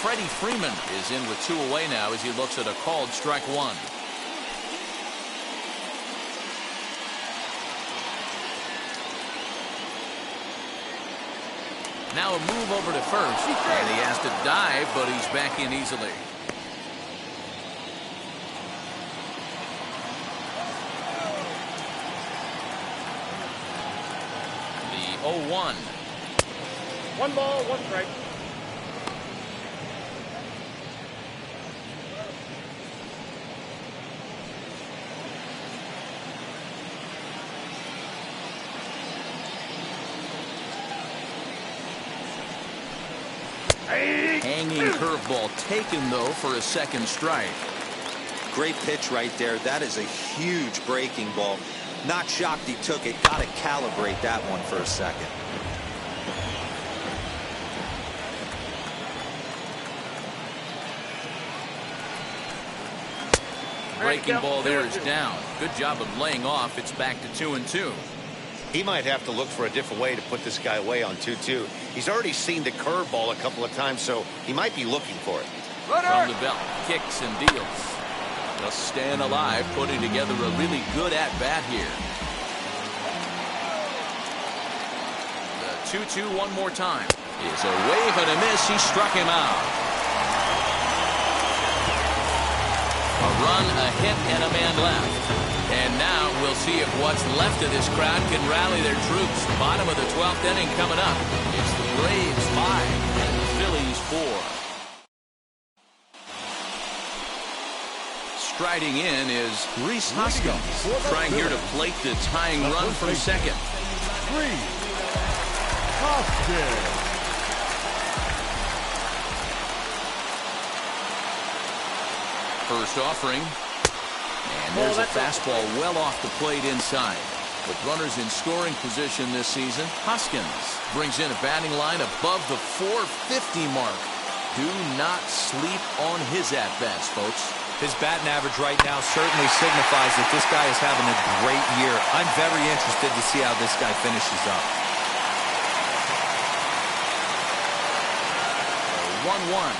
Freddie Freeman is in with 2 away now as he looks at a called strike 1. Now a move over to first, and he has to dive, but he's back in easily. The 0-1. 1 ball, 1 strike. Hanging curveball taken, though, for a second strike. Great pitch right there. That is a huge breaking ball. Not shocked he took it. Got to calibrate that one for a second. Breaking ball there is down. Good job of laying off. It's back to 2-2. He might have to look for a different way to put this guy away on 2-2. He's already seen the curveball a couple of times, so he might be looking for it. From the belt, kicks and deals. Just staying alive, putting together a really good at-bat here. The 2-2 one more time. Is a wave and a miss. He struck him out. A run, a hit, and a man left. And now we'll see if what's left of this crowd can rally their troops. Bottom of the 12th inning coming up. It's the Braves 5 and the Phillies 4. Striding in is Rhys Hoskins, trying here to plate the tying run from second. Hoskins. First offering, and there's a fastball well off the plate inside. With runners in scoring position this season, Hoskins brings in a batting line above the 450 mark. Do not sleep on his at-bats, folks. His batting average right now certainly signifies that this guy is having a great year. I'm very interested to see how this guy finishes up. 1-1.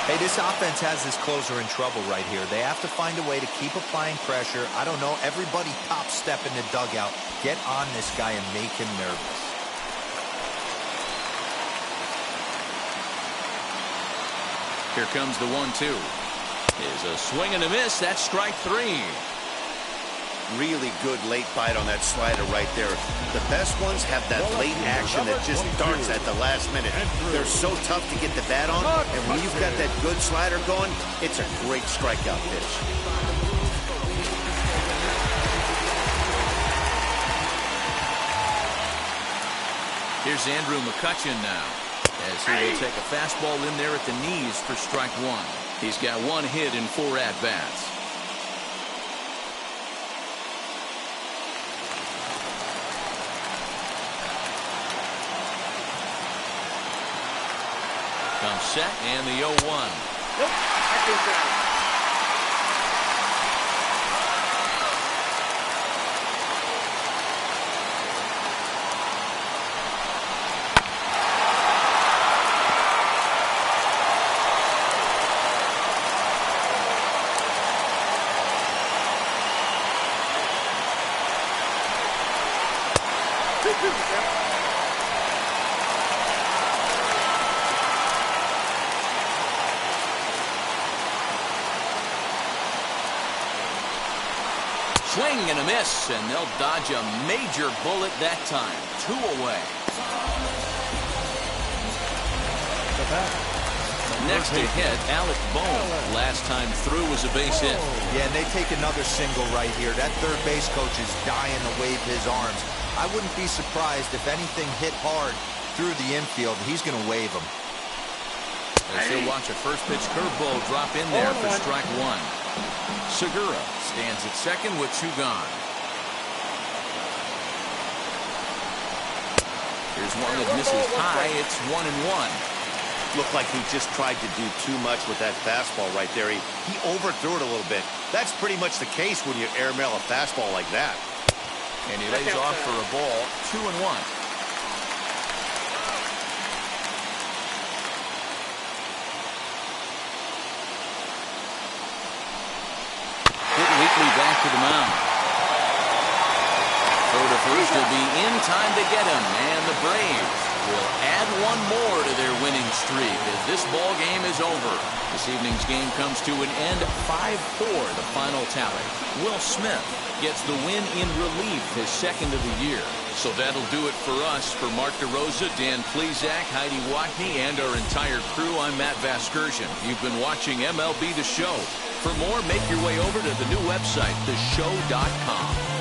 Hey, this offense has this closer in trouble right here. They have to find a way to keep applying pressure. I don't know. Everybody top step in the dugout. Get on this guy and make him nervous. Here comes the 1-2. Is a swing and a miss. That's strike 3. Really good late bite on that slider right there. The best ones have that late action that just darts at the last minute. They're so tough to get the bat on, and when you've got that good slider going, it's a great strikeout pitch. Here's Andrew McCutchen now, as he will take a fastball in there at the knees for strike 1. He's got 1 hit in 4 at-bats. Comes set and the 0-1. Nope, I think that. Swing and a miss, and they'll dodge a major bullet that time. 2 away. Next to hit, Alec Bohm. Last time through was a base hit. Yeah, and they take another single right here. That third base coach is dying to wave his arms. I wouldn't be surprised if anything hit hard through the infield. He's going to wave them. As he'll watch a first pitch curveball drop in there for strike 1. Segura stands at second with 2 gone. Here's one that misses high. It's 1-1. Looked like he just tried to do too much with that fastball right there. He overthrew it a little bit. That's pretty much the case when you airmail a fastball like that. And he lays off for a ball. 2-1. Back to the mound. Throw to first will be in time to get him, and the Braves will add 1 more to their winning streak as this ball game is over. This evening's game comes to an end, 5-4 the final tally. Will Smith gets the win in relief, his 2nd of the year. So that'll do it for us. For Mark DeRosa, Dan Plesac, Heidi Watney, and our entire crew, I'm Matt Vasgersian. You've been watching MLB The Show. For more, make your way over to the new website, theshow.com.